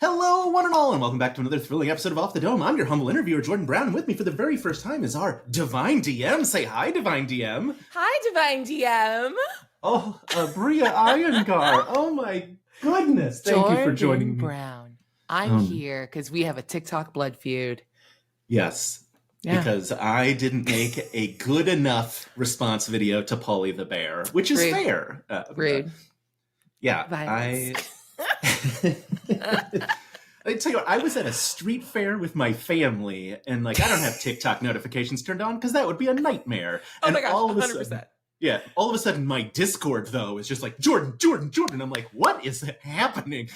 Hello, one and all, and welcome back to another thrilling episode of Off the Dome. I'm your humble interviewer, Jordan Brown, and with me for the very first time is our Divine DM. Say hi, Divine DM. Hi, Divine DM. Oh, Aabria Iyengar. Oh my goodness. Thank you for joining me. Brown. I'm here because we have a TikTok blood feud. Yes, because I didn't make a good enough response video to Polly the Bear, which is fair. Rude. I tell you what, I was at a street fair with my family, and I don't have TikTok notifications turned on because that would be a nightmare. Oh and my gosh, all of a 100%. sudden, all of a sudden my Discord though is just like Jordan. I'm like, what is happening?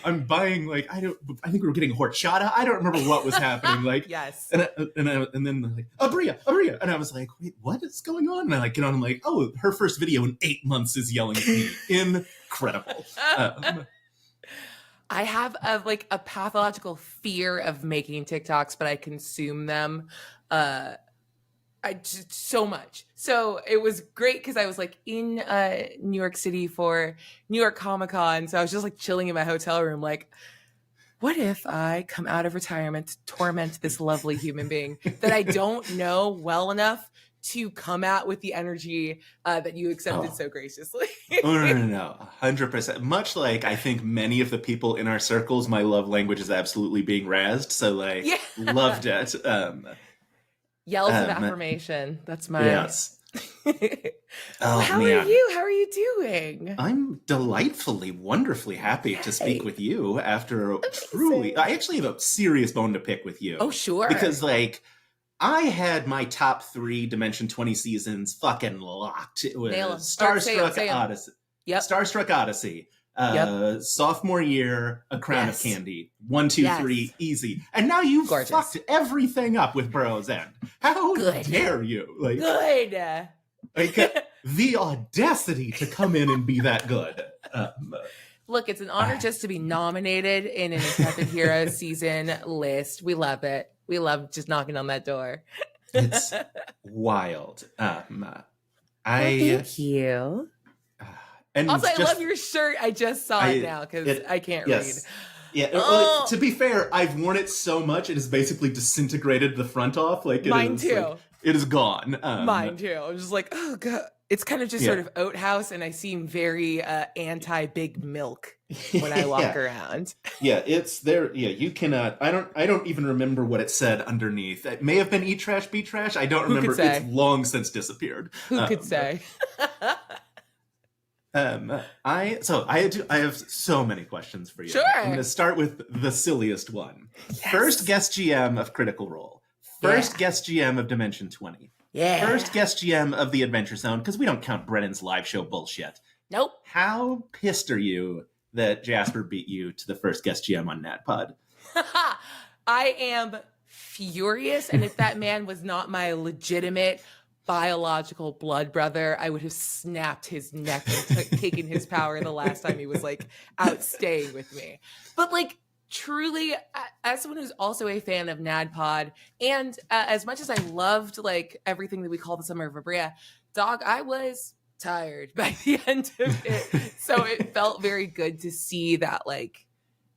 I'm buying I think we were getting horchata. I don't remember what was happening. Yes. And then Aabria, and I was like, wait, what is going on? And I get on. I'm like, oh, her first video in 8 months is yelling at me. Incredible. I have a pathological fear of making TikToks, but I consume them so much. So it was great because I was in New York City for New York Comic Con. So I was just chilling in my hotel room, what if I come out of retirement to torment this lovely human being that I don't know well enough to come out with the energy that you accepted so graciously? No, 100%. Much like I think many of the people in our circles, my love language is absolutely being razzed. So loved it. Yells of affirmation. That's my... Yes. How are you? How are you doing? I'm delightfully, wonderfully happy to speak with you after truly... I actually have a serious bone to pick with you. Oh, sure. Because I had my top 3 Dimension 20 seasons fucking locked. It was Starstruck Odyssey. Yep. Starstruck Odyssey. Sophomore year, A Crown of Candy. 1, 2, 3, easy. And now you've fucked everything up with Burrow's End. How dare you? Good. The audacity to come in and be that good. Look, it's an honor just to be nominated in an Intrepid Hero season list. We love it. We love just knocking on that door. It's wild. Thank you. And also, I love your shirt. I just saw it now because I can't read. Yeah. To be fair, I've worn it so much it has basically disintegrated the front off. Mine too. It is gone. Mine too. I'm just oh god. It's kind of just sort of oat house, and I seem very anti big milk when I walk around. It's there. Yeah, you cannot. I don't even remember what it said underneath. It may have been eat trash, be trash. I don't remember. It's long since disappeared. Who could say? I have so many questions for you. Sure. I'm going to start with the silliest one. Yes. First guest GM of Critical Role. First guest GM of Dimension 20. Yeah. First guest GM of the Adventure Zone, because we don't count Brennan's live show bullshit. Nope. How pissed are you that Jasper beat you to the first guest GM on NatPod? I am furious, and if that man was not my legitimate biological blood brother, I would have snapped his neck and taken his power the last time he was out staying with me. But truly, as someone who's also a fan of NADPOD, and as much as I loved everything that we call the Summer of Aabria, dog, I was tired by the end of it. So it felt very good to see that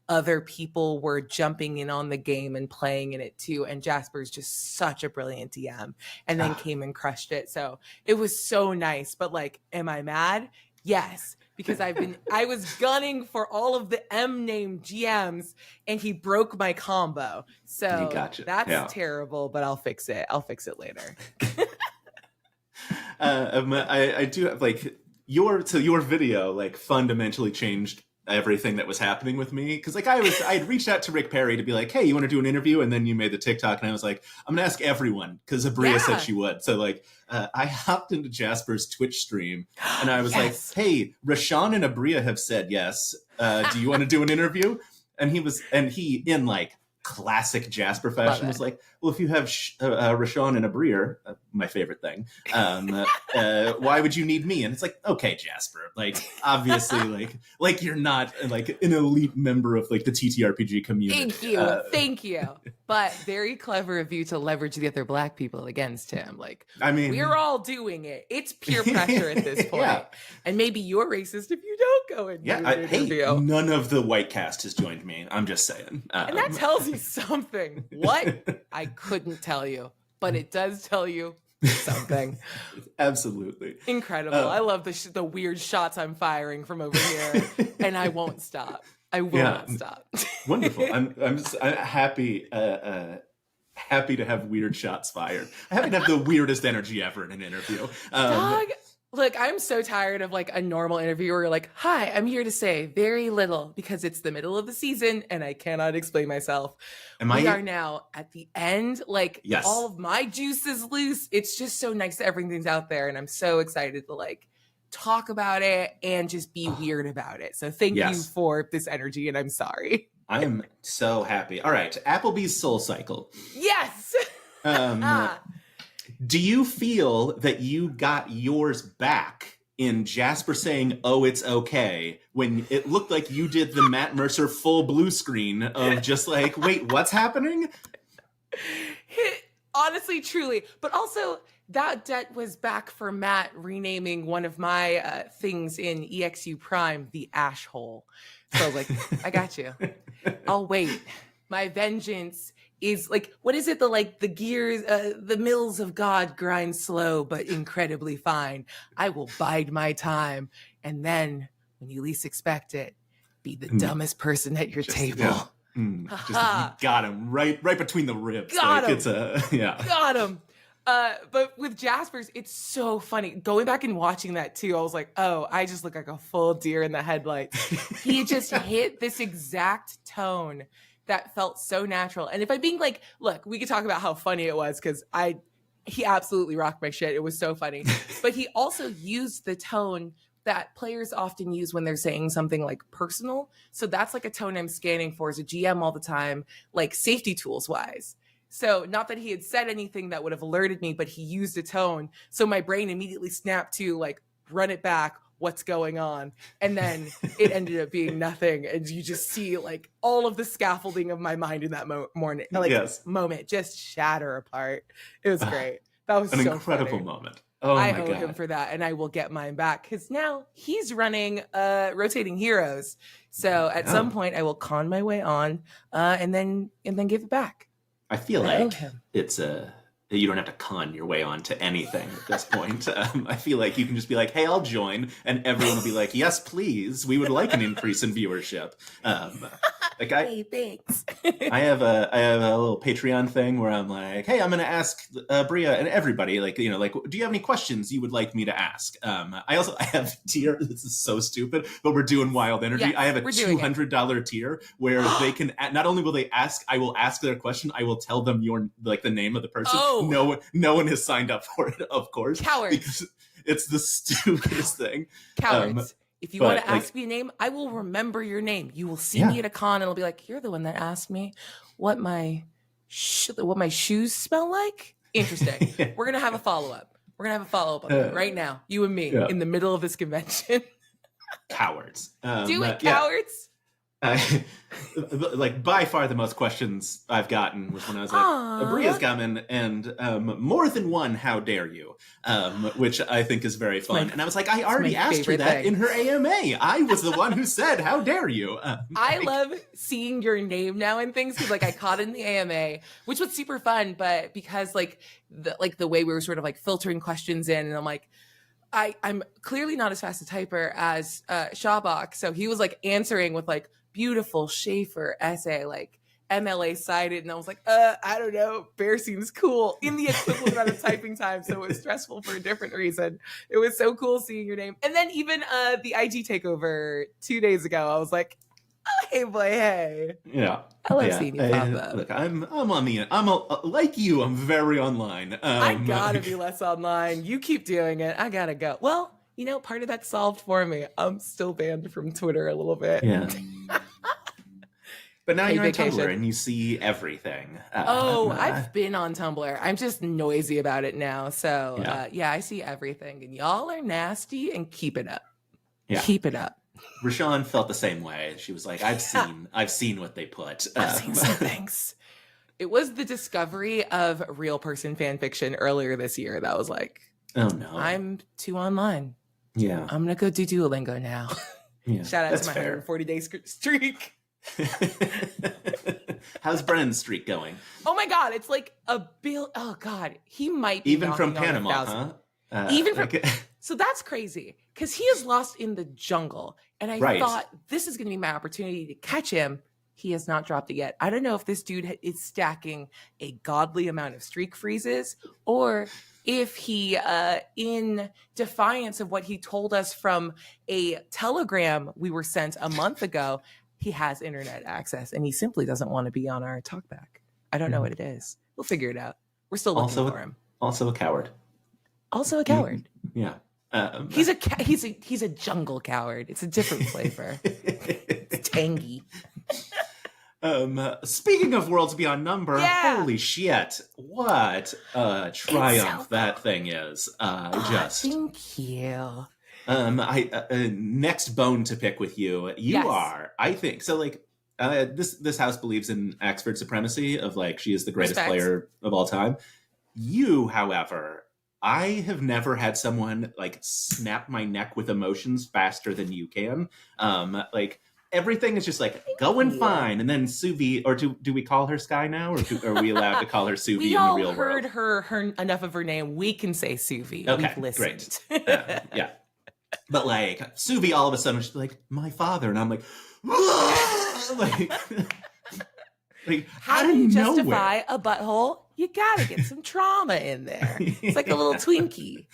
other people were jumping in on the game and playing in it too. And Jasper's just such a brilliant DM, and then came and crushed it. So it was so nice. But am I mad? Yes. Because I was gunning for all of the M named GMs, and he broke my combo. So that's terrible, but I'll fix it. I'll fix it later. I do have your video fundamentally changed everything that was happening with me, because I had reached out to Rick Perry to be hey, you want to do an interview? And then you made the TikTok, and I was I'm gonna ask everyone because Aabria said she would. So I hopped into Jasper's Twitch stream, and I was hey, Rashawn and Aabria have said yes. Do you want to do an interview? And he in classic Jasper fashion was like, well, if you have Rashawn and Aabria, my favorite thing, why would you need me? And it's like, okay, Jasper, like obviously, like you're not like an elite member of like the TTRPG community. Thank you. But very clever of you to leverage the other Black people against him. Like, I mean, we're all doing it. It's peer pressure at this point. Yeah. And maybe you're racist if you don't go and do an interview. Hey, none of the white cast has joined me. I'm just saying. And that tells you something. What? I couldn't tell you, but it does tell you something. Absolutely. Incredible. I love the weird shots I'm firing from over here, and I won't stop. I will not stop. Wonderful. I'm happy happy to have weird shots fired. I'm happy to have the weirdest energy ever in an interview. Dog, look, I'm so tired of like a normal interview where you're like, hi, I'm here to say very little because it's the middle of the season and I cannot explain myself. We are now at the end. Like, all of my juice is loose. It's just so nice that everything's out there, and I'm so excited to like talk about it and just be weird about it. So thank you for this energy, and I'm sorry. I am so happy. All right, Applebee's Soul Cycle. Yes. Do you feel that you got yours back in Jasper saying, "Oh, it's okay," when it looked like you did the Matt Mercer full blue screen of just like, wait, what's happening? Honestly, truly. But also, that debt was back for Matt renaming one of my things in EXU Prime the Ash Hole. So like, I got you. I'll wait. My vengeance is like, what is it? The gears, the mills of God grind slow, but incredibly fine. I will bide my time. And then when you least expect it, be the dumbest person at your table. Yeah. Just, you got him right between the ribs. Got him. It's Got him. But with Jasper's, it's so funny. Going back and watching that too, I was like, oh, I just look like a full deer in the headlights. He just hit this exact tone that felt so natural. And if I'm being like, look, we could talk about how funny it was because he absolutely rocked my shit. It was so funny. But he also used the tone that players often use when they're saying something like personal. So that's like a tone I'm scanning for as a GM all the time, like safety tools wise. So not that he had said anything that would have alerted me, but he used a tone. So my brain immediately snapped to like, run it back. What's going on? And then it ended up being nothing. And you just see like all of the scaffolding of my mind in that moment just shatter apart. It was great. That was an so incredible funny. moment. Oh, I my owe God. him for that, and I will get mine back because now he's running rotating heroes. So at some point, I will con my way on, and then give it back. I feel like it's you don't have to con your way on to anything at this point. I feel like you can just be like, "Hey, I'll join," and everyone will be like, "Yes, please. We would like an increase in viewership." Hey, thanks. I have a little Patreon thing where I'm like, "Hey, I'm going to ask Bria and everybody, like, you know, like, do you have any questions you would like me to ask?" I have tier. This is so stupid, but we're doing Wild Energy. Yes, I have a $200 tier where they can not only will they ask, I will ask their question. I will tell them the name of the person. No one has signed up for it, of course. Cowards. Because it's the stupidest thing. Cowards. If you want to ask me a name, I will remember your name. You will see me at a con, and I'll be like, "You're the one that asked me what my shoes smell like." Interesting. We're gonna have a follow up. We're gonna have a follow up on that right now, you and me, in the middle of this convention. Cowards. Do it, cowards. Like by far the most questions I've gotten was when I was like, Abria's coming, and more than one, how dare you? Which I think is very fun. And I was like, I already asked her that in her AMA. I was the one who said, how dare you? I love seeing your name now and things because like I caught it in the AMA, which was super fun, but because like the way we were sort of like filtering questions in, and I'm like, I'm clearly not as fast a typer as Shabak, so he was like answering with like beautiful Schaefer essay, like MLA cited, and I was like, I don't know, bear seems cool in the equivalent amount of typing time, so it was stressful for a different reason. It was so cool seeing your name, and then even the IG takeover 2 days ago, I was like, oh, hey boy, hey. Yeah, I love seeing you pop up. Look, I'm on the like you. I'm very online. I gotta be less online. You keep doing it. I gotta go. Well, you know, part of that's solved for me. I'm still banned from Twitter a little bit. Yeah. But now Paid you're on vacation. Tumblr and you see everything. I've been on Tumblr. I'm just noisy about it now. So Yeah. I see everything, and y'all are nasty, and keep it up. Yeah. Keep it up. Rashawn felt the same way. She was like, I've seen what they put. I've seen some things. It was the discovery of real person fan fiction earlier this year that was like, oh no, I'm too online. Yeah. I'm going to go do Duolingo now. Yeah, Shout out that's to my fair. 140-day streak. How's Brennan's streak going? Oh my God. It's like a bill. Oh God. He might be even from knocking on Panama, huh? Even from. So that's crazy because he is lost in the jungle. And I thought this is going to be my opportunity to catch him. He has not dropped it yet. I don't know if this dude is stacking a godly amount of streak freezes or if he, in defiance of what he told us from a telegram we were sent a month ago, he has internet access and he simply doesn't want to be on our talkback. I don't know what it is. We'll figure it out. We're still looking for him. Also a coward. Also a coward. Yeah. He's a jungle coward. It's a different flavor. It's tangy. Speaking of Worlds Beyond Number, holy shit, what a triumph that thing is. Thank you. Next bone to pick with you. You are, I think, so like this house believes in Axford supremacy of like she is the greatest player of all time. You, however, I have never had someone like snap my neck with emotions faster than you can. Like everything is just like going fine, and then Suvi, or do we call her Sky now, or are we allowed to call her Suvi in the real world? We all heard her enough of her name. We can say Suvi. Okay, we've listened. Great. Yeah, but like Suvi, all of a sudden she's like my father, and I'm like, like how do you justify a butthole? You gotta get some trauma in there. It's like a little Twinkie.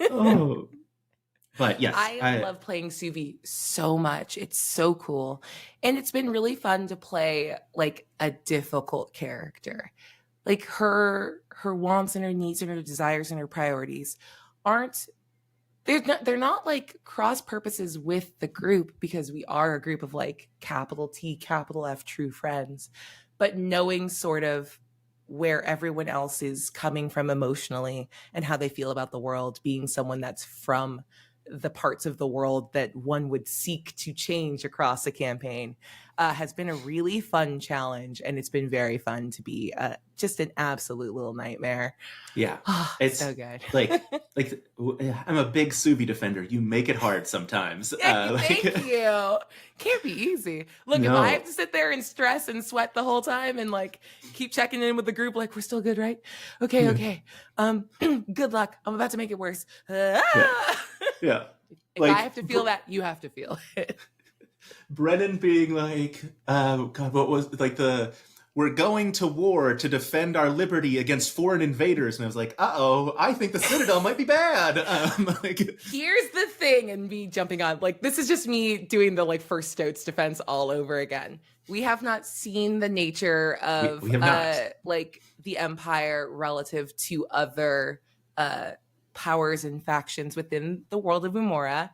Oh. But yes, I love playing Suvi so much. It's so cool. And it's been really fun to play like a difficult character. Like her wants and her needs and her desires and her priorities they're not like cross purposes with the group, because we are a group of like capital T, capital F true friends. But knowing sort of where everyone else is coming from emotionally and how they feel about the world, being someone that's from the parts of the world that one would seek to change across a campaign, has been a really fun challenge. And it's been very fun to be just an absolute little nightmare. Yeah. It's so good. like I'm a big Suvi defender. You make it hard sometimes. Thank you. Can't be easy. Look, if I have to sit there and stress and sweat the whole time and like keep checking in with the group, like we're still good, right? Okay. Good luck. I'm about to make it worse. Yeah. If I have to feel that, you have to feel it. Brennan being like, God, what was like we're going to war to defend our liberty against foreign invaders. And I was like, I think the Citadel might be bad. Here's the thing, and me jumping on, like, this is just me doing the like first Stoats defense all over again. We have not seen the nature of like the Empire relative to other powers and factions within the world of Umora.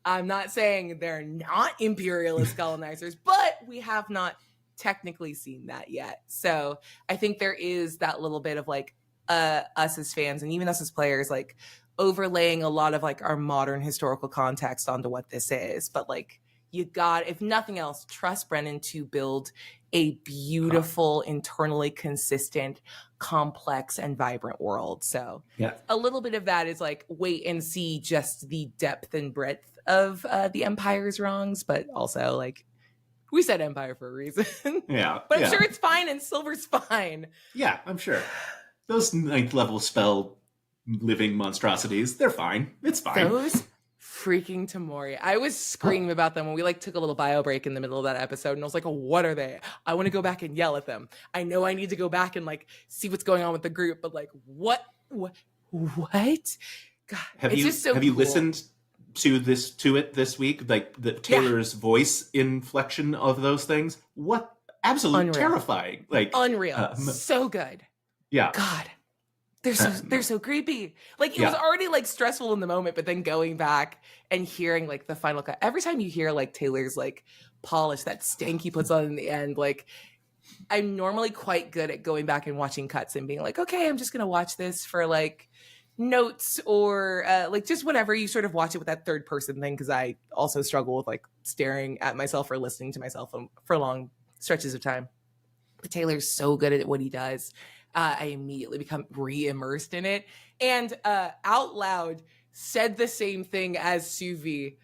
I'm not saying they're not imperialist colonizers, but we have not technically seen that yet. So I think there is that little bit of like us as fans and even us as players, like overlaying a lot of like our modern historical context onto what this is. But like if nothing else, trust Brennan to build a beautiful, internally consistent, complex, and vibrant world. So a little bit of that is like wait and see just the depth and breadth of the Empire's wrongs, but also like we said Empire for a reason. But I'm sure it's fine and Silver's fine. Yeah, I'm sure. Those 9th level spell living monstrosities, they're fine. It's fine. Those freaking Tamori. I was screaming about them when we like took a little bio break in the middle of that episode, and I was like, what are they? I want to go back and yell at them. I know I need to go back and like see what's going on with the group, but like what? God, have it's you just so have cool. You listened to it this week? Like the Taylor's voice inflection of those things? What absolutely terrifying. Like unreal. So good. Yeah. God. they're so creepy. Like, it was already like stressful in the moment, but then going back and hearing like the final cut, every time you hear like Taylor's like polish, that stank he puts on in the end, like, I'm normally quite good at going back and watching cuts and being like, okay, I'm just gonna watch this for like notes or like just whatever. You sort of watch it with that third person thing, because I also struggle with like staring at myself or listening to myself for long stretches of time. But Taylor's so good at what he does. I immediately become re-immersed in it, and out loud said the same thing as Suvi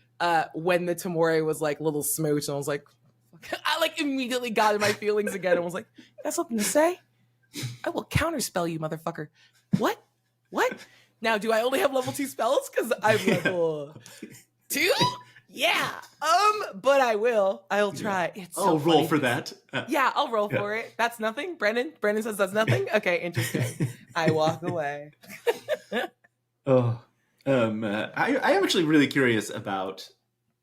when the Tamore was like little smooch, and I was like, I like immediately got in my feelings again and was like, "That's something to say? I will counterspell you, motherfucker." What? Now, do I only have level 2 spells? Because I'm level 2. Yeah. But I will. I'll try. It's so roll funny. for that. Yeah, I'll roll for it. That's nothing. Brennan says that's nothing. Okay, interesting. I walk away. I am actually really curious about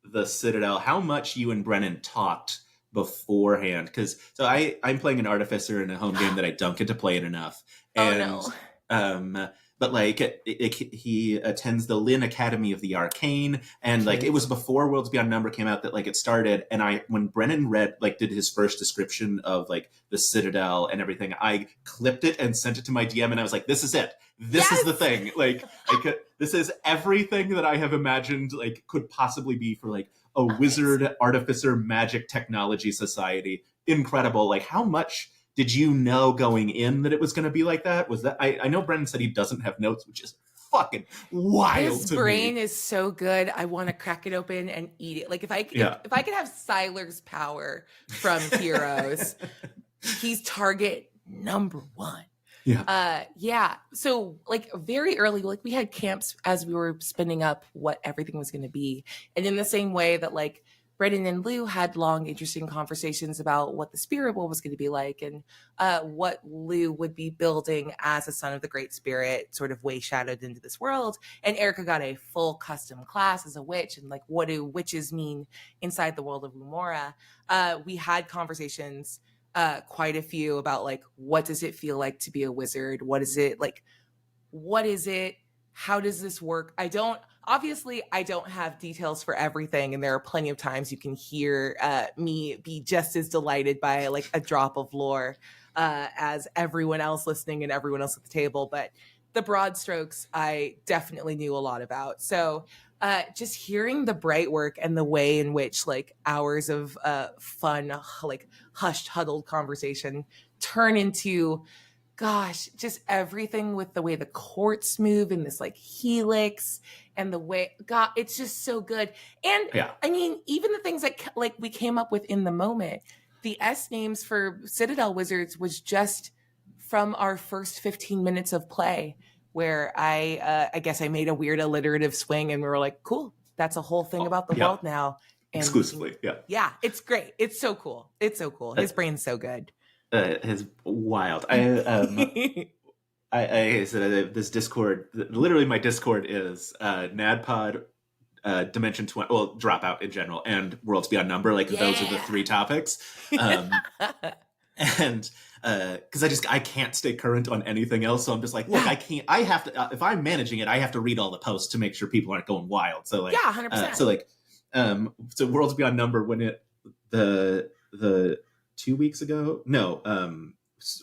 the Citadel. How much you and Brennan talked beforehand? Because I'm playing an artificer in a home game that I don't get to play it enough, and but like he attends the Lynn Academy of the Arcane, and like it was before Worlds Beyond Number came out that like it started. And when Brennan did his first description of like the Citadel and everything, I clipped it and sent it to my DM, and I was like, "This is it. This is the thing. Like this is everything that I have imagined like could possibly be for like a wizard, artificer, magic technology society. Incredible. Like, how much did you know going in that it was going to be like that? Was that I know Brennan said he doesn't have notes, which is fucking wild. His brain is so good. I want to crack it open and eat it. Like if I could have Siler's power from Heroes, he's target number 1. Yeah. So like very early, like we had camps as we were spinning up what everything was going to be. And in the same way that like Brennan and Lou had long, interesting conversations about what the spirit world was going to be like, and what Lou would be building as a son of the Great Spirit, sort of way shadowed into this world. And Erica got a full custom class as a witch, and like, what do witches mean inside the world of Lumora? We had conversations, quite a few, about like, what does it feel like to be a wizard? What is it like? What is it? How does this work? I don't have details for everything, and there are plenty of times you can hear me be just as delighted by like a drop of lore as everyone else listening and everyone else at the table. But the broad strokes, I definitely knew a lot about. So just hearing the bright work and the way in which like hours of fun, like hushed, huddled conversation turn into, gosh, just everything with the way the courts move in this like helix, and the way, God, it's just so good. And I mean, even the things that like we came up with in the moment, the S names for Citadel Wizards was just from our first 15 minutes of play, where I guess I made a weird alliterative swing, and we were like, cool, that's a whole thing about the world now. And exclusively. Yeah, it's great. It's so cool. His brain's so good. Is wild. I said this Discord. Literally, my Discord is NADPOD, Dimension 20, well, Dropout in general, and Worlds Beyond Number. Like those are the 3 topics. And because I can't stay current on anything else, so I'm just like, look, I can't. I have to. If I'm managing it, I have to read all the posts to make sure people aren't going wild. So like, 100%. So Worlds Beyond Number, when the 2 weeks ago,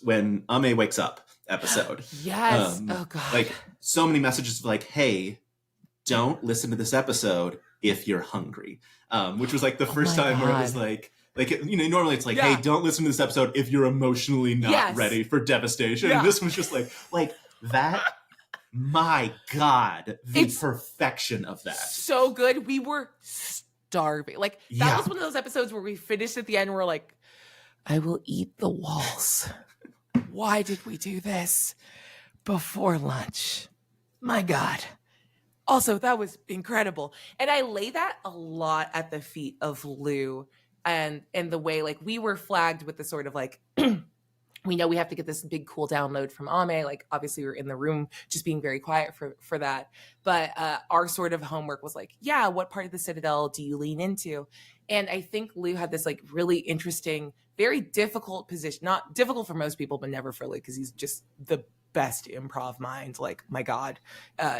when Ame wakes up episode, yes, oh god, like so many messages of like, hey, don't listen to this episode if you're hungry, which was like the first time where it was like normally it's like, hey, don't listen to this episode if you're emotionally not ready for devastation. And this was just like that. My God, it's perfection of that. So good. We were starving. Like that was one of those episodes where we finished at the end and we're like, I will eat the walls. Why did we do this before lunch? My God. Also, that was incredible. And I lay that a lot at the feet of Lou, and the way like we were flagged with the sort of like, we know we have to get this big cool download from Ame. Like obviously we were in the room just being very quiet for that. But our sort of homework was like, what part of the Citadel do you lean into? And I think Lou had this like really interesting, very difficult position, not difficult for most people, but never for Lou, because he's just the best improv mind. Like, my God,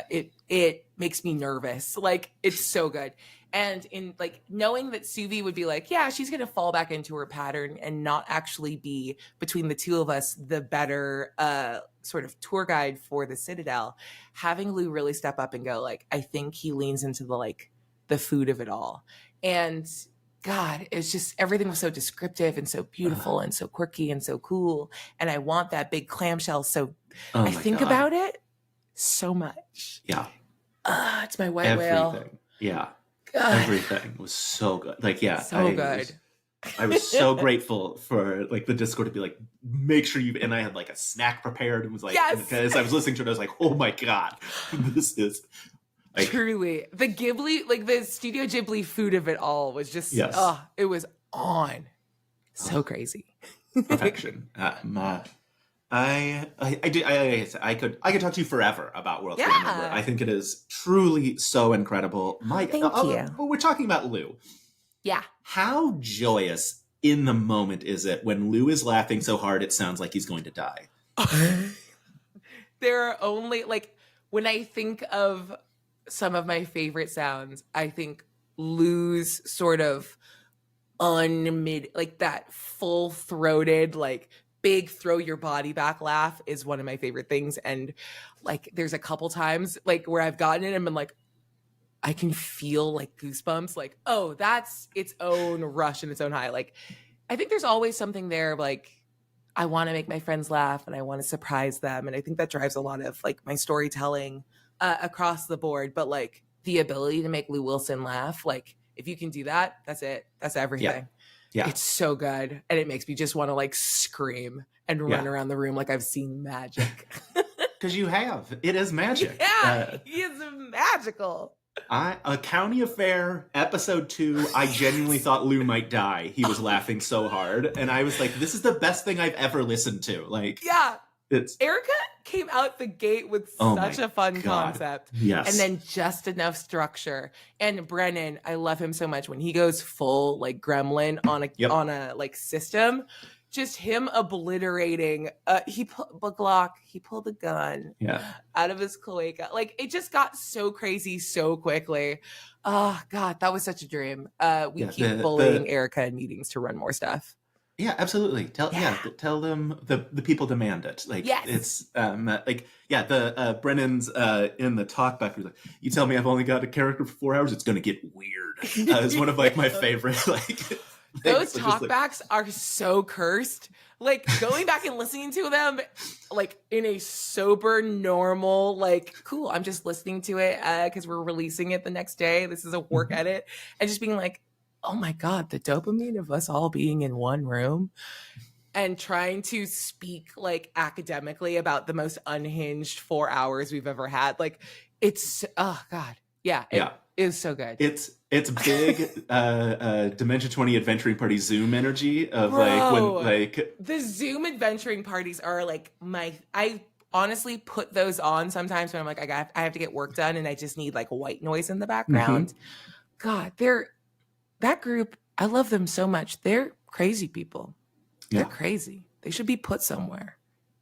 it makes me nervous. Like, it's so good. And in like knowing that Suvi would be like, yeah, she's going to fall back into her pattern and not actually be, between the two of us, the better sort of tour guide for the Citadel, having Lou really step up and go like, I think he leans into the food of it all. And God, it's just, everything was so descriptive and so beautiful and so quirky and so cool. And I want that big clamshell. So I think about it so much. Yeah. It's my white whale. Everything. Yeah. God. Everything was so good. Like, yeah. So good. I was so grateful for like the Discord to be like, make sure you, and I had like a snack prepared and was like, because I was listening to it, I was like, oh my God, this is like, truly the Ghibli, like the Studio Ghibli food of it all was just, it was on. So crazy. Perfection. I could talk to you forever about World Trade Number. I think it is truly so incredible. Thank you. We're talking about Lou. Yeah. How joyous in the moment is it when Lou is laughing so hard it sounds like he's going to die? There are only, like, when I think of some of my favorite sounds, I think Lou's sort of like that full-throated, like, big throw your body back laugh is one of my favorite things. And like, there's a couple times like where I've gotten it and been like, I can feel like goosebumps, like, oh, that's its own rush and its own high. Like, I think there's always something there, like, I want to make my friends laugh and I want to surprise them. And I think that drives a lot of like my storytelling across the board. But like the ability to make Lou Wilson laugh, like if you can do that, that's it. That's everything. Yeah. It's so good. And it makes me just want to like scream and run around the room like I've seen magic. Because you have. It is magic. Yeah, he is magical. A County Affair, episode 2, I genuinely thought Lou might die. He was laughing so hard. And I was like, this is the best thing I've ever listened to. Like, yeah. Erica came out the gate with such a fun concept. Yes. And then just enough structure. And Brennan, I love him so much when he goes full like gremlin on a like system. Just him obliterating. He pulled the gun out of his cloaca. Like it just got so crazy so quickly. Oh God, that was such a dream. We keep bullying Erica in meetings to run more stuff. Yeah, absolutely. Tell them the people demand it. Like it's Brennan's in the talkback. Like, you tell me I've only got a character for 4 hours, it's gonna get weird. It's one of like my favorite like those talkbacks are so cursed. Like going back and listening to them like in a sober, normal, like cool, I'm just listening to it because we're releasing it the next day. This is a work edit. And just being like, oh my God, the dopamine of us all being in one room and trying to speak like academically about the most unhinged 4 hours we've ever had. Like it's, oh God. Yeah. It is so good. It's big Dimension 20 adventuring party Zoom energy of the Zoom adventuring parties are like I honestly put those on sometimes when I'm like, I have to get work done and I just need like white noise in the background. God, that group, I love them so much. They're crazy people. They're crazy. They should be put somewhere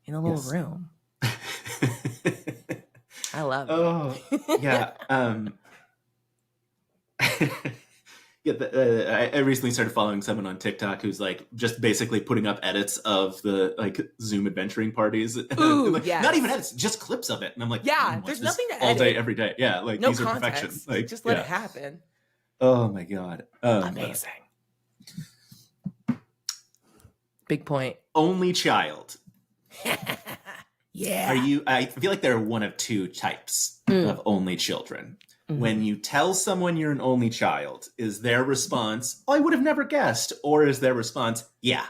in a little room. I love it. Oh, yeah. I recently started following someone on TikTok who's like just basically putting up edits of the like Zoom adventuring parties. Ooh, like, not even edits, just clips of it. And I'm like, there's nothing to edit. All day, every day. Yeah, like no these context. are perfection. Like, just let it happen. Oh my God. Amazing. Big point. Only child. Yeah. I feel like there are one of two types of only children. When you tell someone you're an only child, is their response, oh, I would have never guessed? Or is their response, yeah.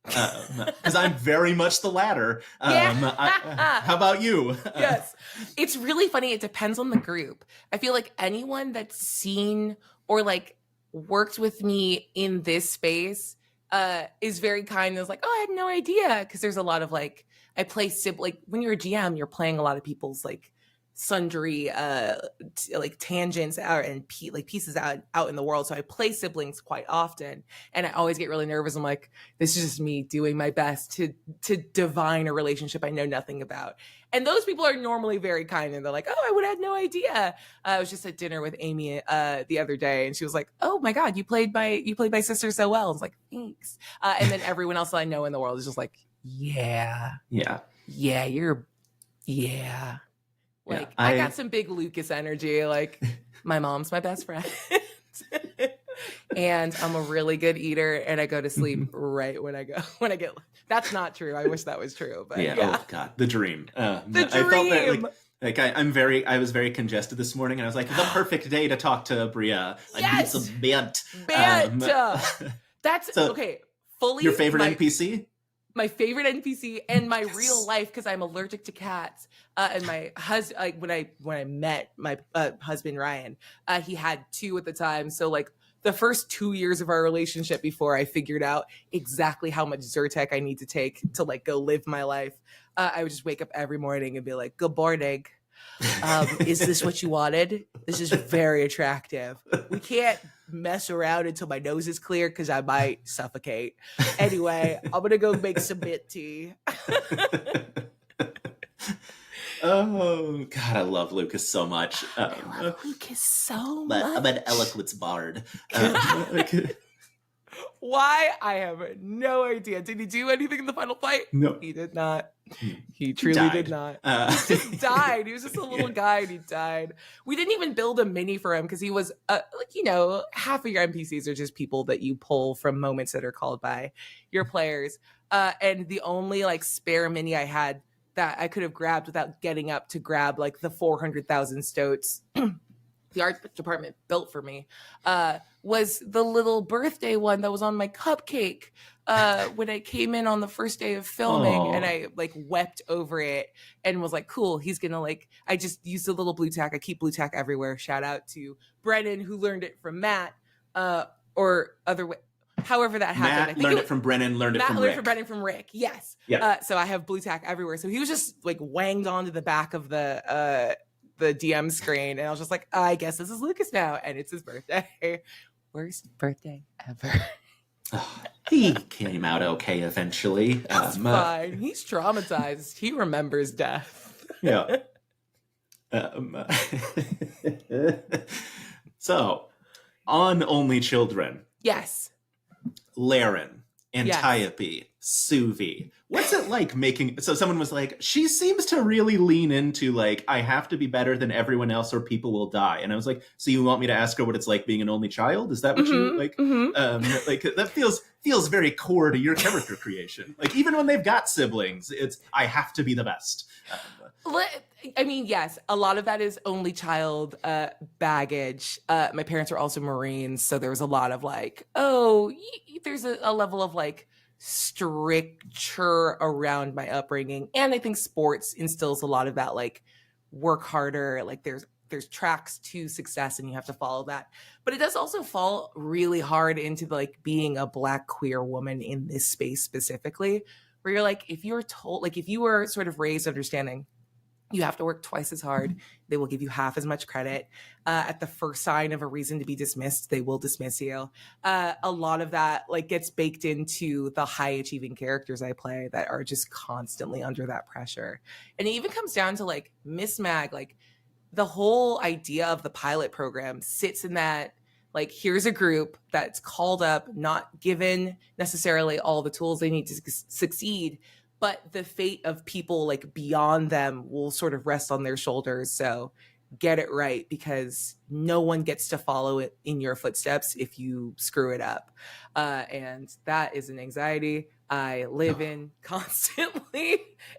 Because I'm very much the latter. How about you? Yes. It's really funny. It depends on the group. I feel like anyone that's seen or like worked with me in this space is very kind and is like, oh, I had no idea. Because there's a lot of like, I play like when you're a GM, you're playing a lot of people's like sundry like tangents out and like pieces out in the world. So I play siblings quite often, and I always get really nervous. I'm like, this is just me doing my best to divine a relationship I know nothing about. And those people are normally very kind, and they're like, oh, I would have had no idea. I was just at dinner with Amy the other day, and she was like, oh my God, you played my sister so well. I was like, thanks. And then everyone else I know in the world is just like, yeah, you're. Like, I got some big Lucas energy. Like, my mom's my best friend. And I'm a really good eater, and I go to sleep right when I get. That's not true. I wish that was true, but yeah. Oh God, the dream. The dream. I felt that I was very congested this morning, and I was like, the perfect day to talk to Aabria. I need some bent. That's so, okay. Fully your favorite NPC. My favorite NPC and my real life, because I'm allergic to cats. And my husband, like when I met my husband Ryan, he had 2 at the time. So like the first 2 years of our relationship, before I figured out exactly how much Zyrtec I need to take to like go live my life, I would just wake up every morning and be like, "Good morning. Is this what you wanted? This is very attractive. We can't mess around until my nose is clear because I might suffocate. Anyway, I'm gonna go make some mint tea." Oh God, I love Lucas so much. I love Lucas so much. I'm an eloquence bard. Why? I have no idea. Did he do anything in the final fight? No, he did not. He truly did not. He just died. He was just a little guy, and he died. We didn't even build a mini for him because he was half of your NPCs are just people that you pull from moments that are called by your players. And the only like spare mini I had that I could have grabbed without getting up to grab like the 400,000 stoats the art department built for me was the little birthday one that was on my cupcake when I came in on the first day of filming. Aww. And I like wept over it and was like, cool, he's gonna like, I just used a little blue tack. I keep blue tack everywhere. Shout out to Brennan, who learned it from Matt, or other way. However that happened. Matt learned it from Brennan, learned it from Rick. Matt learned from Brennan from Rick, yes. Yeah. So I have blue tack everywhere. So he was just like wanged onto the back of the DM screen, and I was just like, I guess this is Lucas now, and it's his birthday. Worst birthday ever. He came out okay eventually. That's fine. He's traumatized. He remembers death. Yeah. So, on Only Children. Yes. Laren, Antiope, Suvi. What's it like making... So someone was like, she seems to really lean into, like, I have to be better than everyone else or people will die. And I was like, so you want me to ask her what it's like being an only child? Is that what you, like... Like, that feels very core to your character creation. Like, even when they've got siblings, it's, I have to be the best. I mean, yes, a lot of that is only child baggage. My parents were also Marines, so there was a lot of like, there's a level of like stricture around my upbringing. And I think sports instills a lot of that, like work harder, like there's tracks to success and you have to follow that. But it does also fall really hard into like being a Black queer woman in this space specifically, where you're like, if you're told, like if you were sort of raised understanding you have to work twice as hard, they will give you half as much credit. At the first sign of a reason to be dismissed, they will dismiss you. A lot of that like gets baked into the high achieving characters I play that are just constantly under that pressure. And it even comes down to like Miss Mag, like the whole idea of the pilot program sits in that, like, here's a group that's called up, not given necessarily all the tools they need to succeed, but the fate of people like beyond them will sort of rest on their shoulders. So get it right, because no one gets to follow it in your footsteps if you screw it up. And that is an anxiety I live in constantly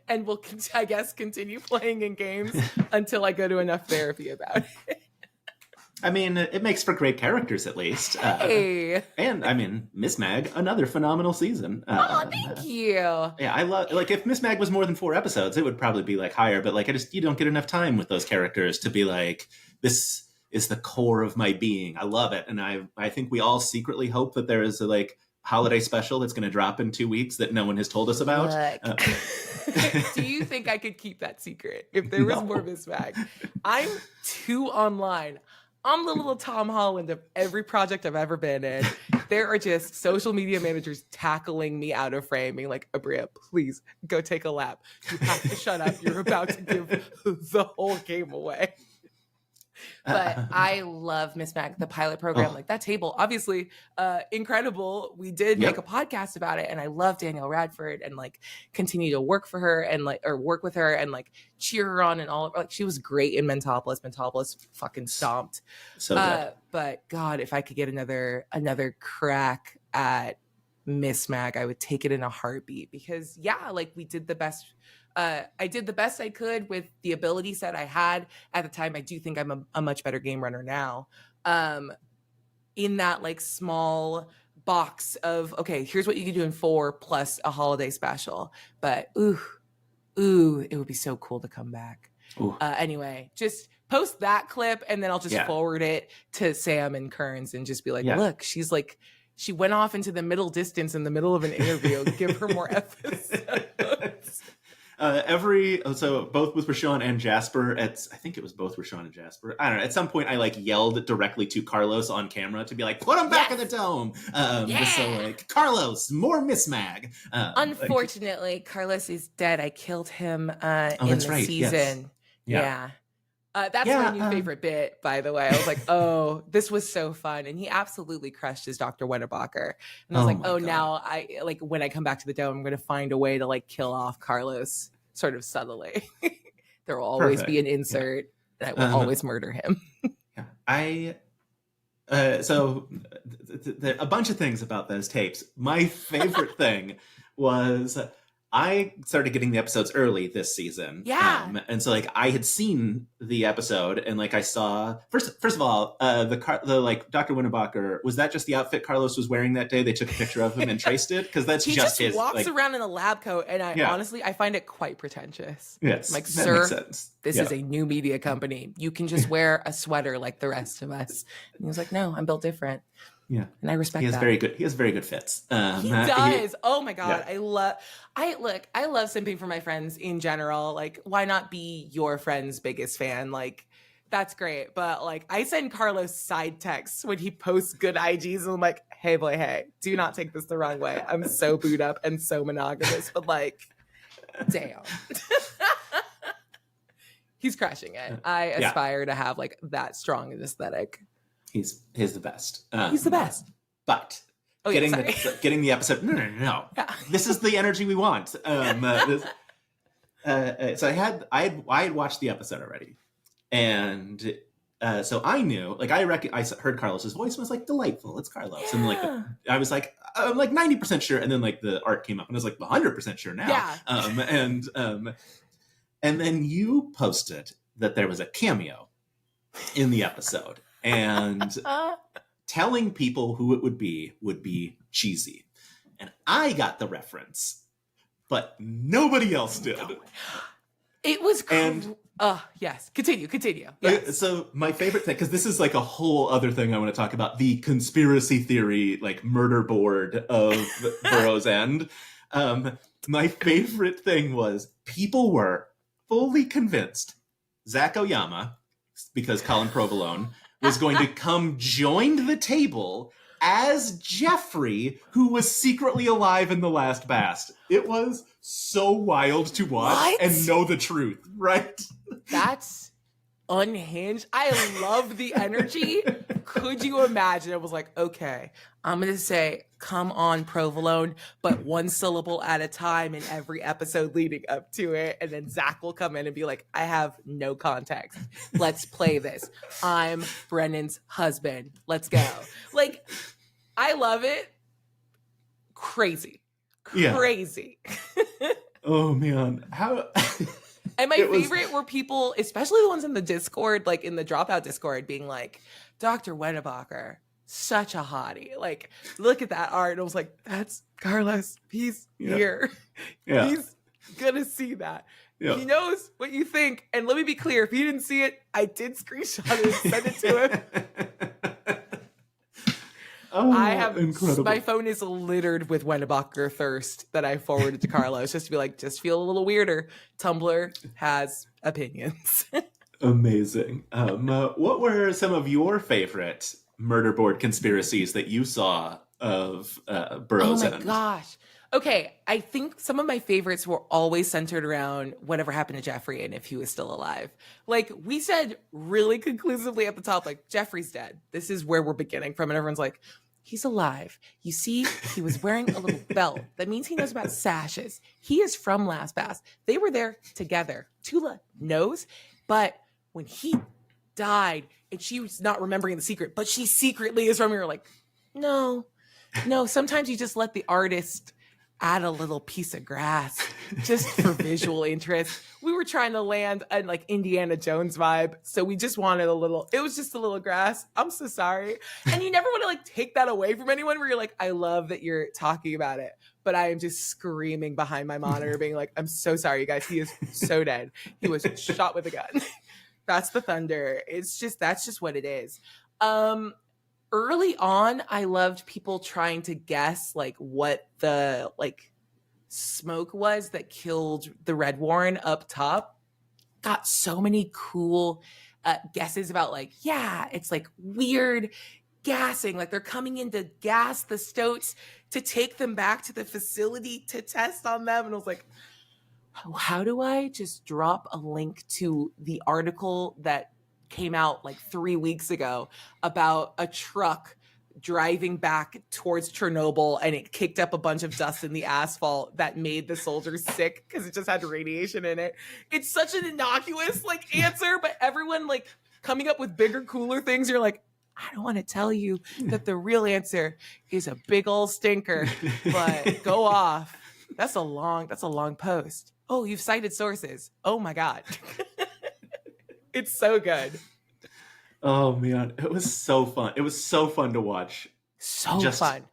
and will, I guess, continue playing in games until I go to enough therapy about it. I mean, it makes for great characters, at least. Hey. And, I mean, Miss Mag, another phenomenal season. Thank you. Yeah, I love, like, if Miss Mag was more than 4 episodes, it would probably be, like, higher. But, like, you don't get enough time with those characters to be like, this is the core of my being. I love it. And I think we all secretly hope that there is, like, holiday special that's going to drop in 2 weeks that no one has told us about. Look. Do you think I could keep that secret if there was No. more Miss Mag? I'm too online. I'm the little Tom Holland of every project I've ever been in. There are just social media managers tackling me out of frame, being like, Aabria, please go take a lap. You have to shut up. You're about to give the whole game away. But I love Miss Mag, the pilot program. Like that table, obviously incredible. We did make a podcast about it, and I love Danielle Radford and like continue to work for her and like or work with her and like cheer her on and all of like she was great in Mentopolis. Mentopolis fucking stomped. So good. But God, if I could get another crack at Miss Mag, I would take it in a heartbeat because like we did the best. I did the best I could with the ability set I had at the time. I do think I'm a much better game runner now. In that like small box of, okay, here's what you can do in 4 plus a holiday special. But ooh, it would be so cool to come back. Anyway, just post that clip and then I'll just forward it to Sam and Kearns and just be like, look, she's like, she went off into the middle distance in the middle of an interview. Give her more episodes. So both with Rashawn and Jasper, I think it was both Rashawn and Jasper. I don't know. At some point, I like yelled directly to Carlos on camera to be like, "Put him back in the dome." So like, Carlos, more Miss Mag. Unfortunately, Carlos is dead. I killed him in the season. Yes. That's my new favorite bit, by the way. I was like, oh, this was so fun. And he absolutely crushed his Dr. Wennebacher. And I was like, God. Now I like when I come back to the dome, I'm going to find a way to like kill off Carlos sort of subtly. There will always be an insert and I will always murder him. So a bunch of things about those tapes. My favorite thing was I started getting the episodes early this season. And so like I had seen the episode and like I saw first of all, the like Dr. Wennebacher, was that just the outfit Carlos was wearing that day? They took a picture of him and traced it? Because that's he just his. He walks around in a lab coat and honestly I find it quite pretentious. Yes. Like, sir, this is a new media company. You can just wear a sweater like the rest of us. And he was like, no, I'm built different. Yeah, and I respect that. He has very good fits. He does. Oh my God, I love simping for my friends in general. Like, why not be your friend's biggest fan? Like, that's great. But like, I send Carlos side texts when he posts good IGs, and I'm like, hey boy, hey, do not take this the wrong way. I'm so booed up and so monogamous, but like, damn. He's crushing it. I aspire to have like that strong an aesthetic. He's the best. He's the best. But getting the episode. No. Yeah. This is the energy we want. So I had watched the episode already, and so I knew. Like I heard Carlos's voice and was like, delightful. It's Carlos, and like I was like, I'm like 90% sure, and then like the art came up, and I was like 100% sure now. Yeah. And then you posted that there was a cameo in the episode. And telling people who it would be cheesy. And I got the reference, but nobody else did. It was yes. Continue. Yes. So my favorite thing, because this is like a whole other thing I want to talk about, the conspiracy theory, like murder board of Burrow's End. My favorite thing was people were fully convinced Zach Oyama, because Colin Provolone, was going to come join the table as Jeffrey, who was secretly alive in the last Bast. It was so wild to watch and know the truth, right? That's unhinged. I love the energy. Could you imagine? It was like, okay, I'm going to say, come on, Provolone, but one syllable at a time in every episode leading up to it. And then Zach will come in and be like, I have no context. Let's play this. I'm Brennan's husband. Let's go. Like, I love it. Crazy. Oh, man. How... And my favorite were people, especially the ones in the Discord, like in the Dropout Discord, being like, Dr. Wennebacher, such a hottie. Like, look at that art. And I was like, that's Carlos. He's here. Yeah. He's going to see that. Yeah. He knows what you think. And let me be clear, if he didn't see it, I did screenshot it and send it to him. I Oh, have incredible. my phone is littered with Wennebacher thirst that I forwarded to Carlos just to be like, just feel a little weirder. Tumblr has opinions. Amazing. What were some of your favorite murder board conspiracies that you saw of Oh Burrow's my End? gosh. Okay, I think some of my favorites were always centered around whatever happened to Jeffrey and if he was still alive. Like we said really conclusively at the top, like Jeffrey's dead. This is where we're beginning from, and everyone's like, he's alive. You see, he was wearing a little belt. That means he knows about sashes. He is from LastPass. They were there together. Tula knows, but when he died and she was not remembering the secret, but she secretly is from here, like, no, no, sometimes you just let the artist add a little piece of grass just for visual interest. We were trying to land a like Indiana Jones vibe, so we just wanted a little, it was just a little grass. I'm so sorry. And you never want to like take that away from anyone where you're like, I love that you're talking about it, but I am just screaming behind my monitor being like, I'm so sorry, you guys. He is so dead. He was shot with a gun. That's the thunder. It's just, that's just what it is. Early on, I loved people trying to guess like what the like smoke was that killed the Red Warren up top. Got so many cool guesses about like, yeah, it's like weird gassing, like they're coming in to gas the Stoats to take them back to the facility to test on them. And I was like, how do I just drop a link to the article that came out like 3 weeks ago about a truck driving back towards Chernobyl and it kicked up a bunch of dust in the asphalt that made the soldiers sick because it just had radiation in it. It's such an innocuous like answer, but everyone like coming up with bigger, cooler things. You're like, I don't want to tell you that the real answer is a big old stinker, but go off. That's a long post. Oh, you've cited sources. Oh my God. It's so good. Oh man, it was so fun. It was so fun to watch. So Just fun.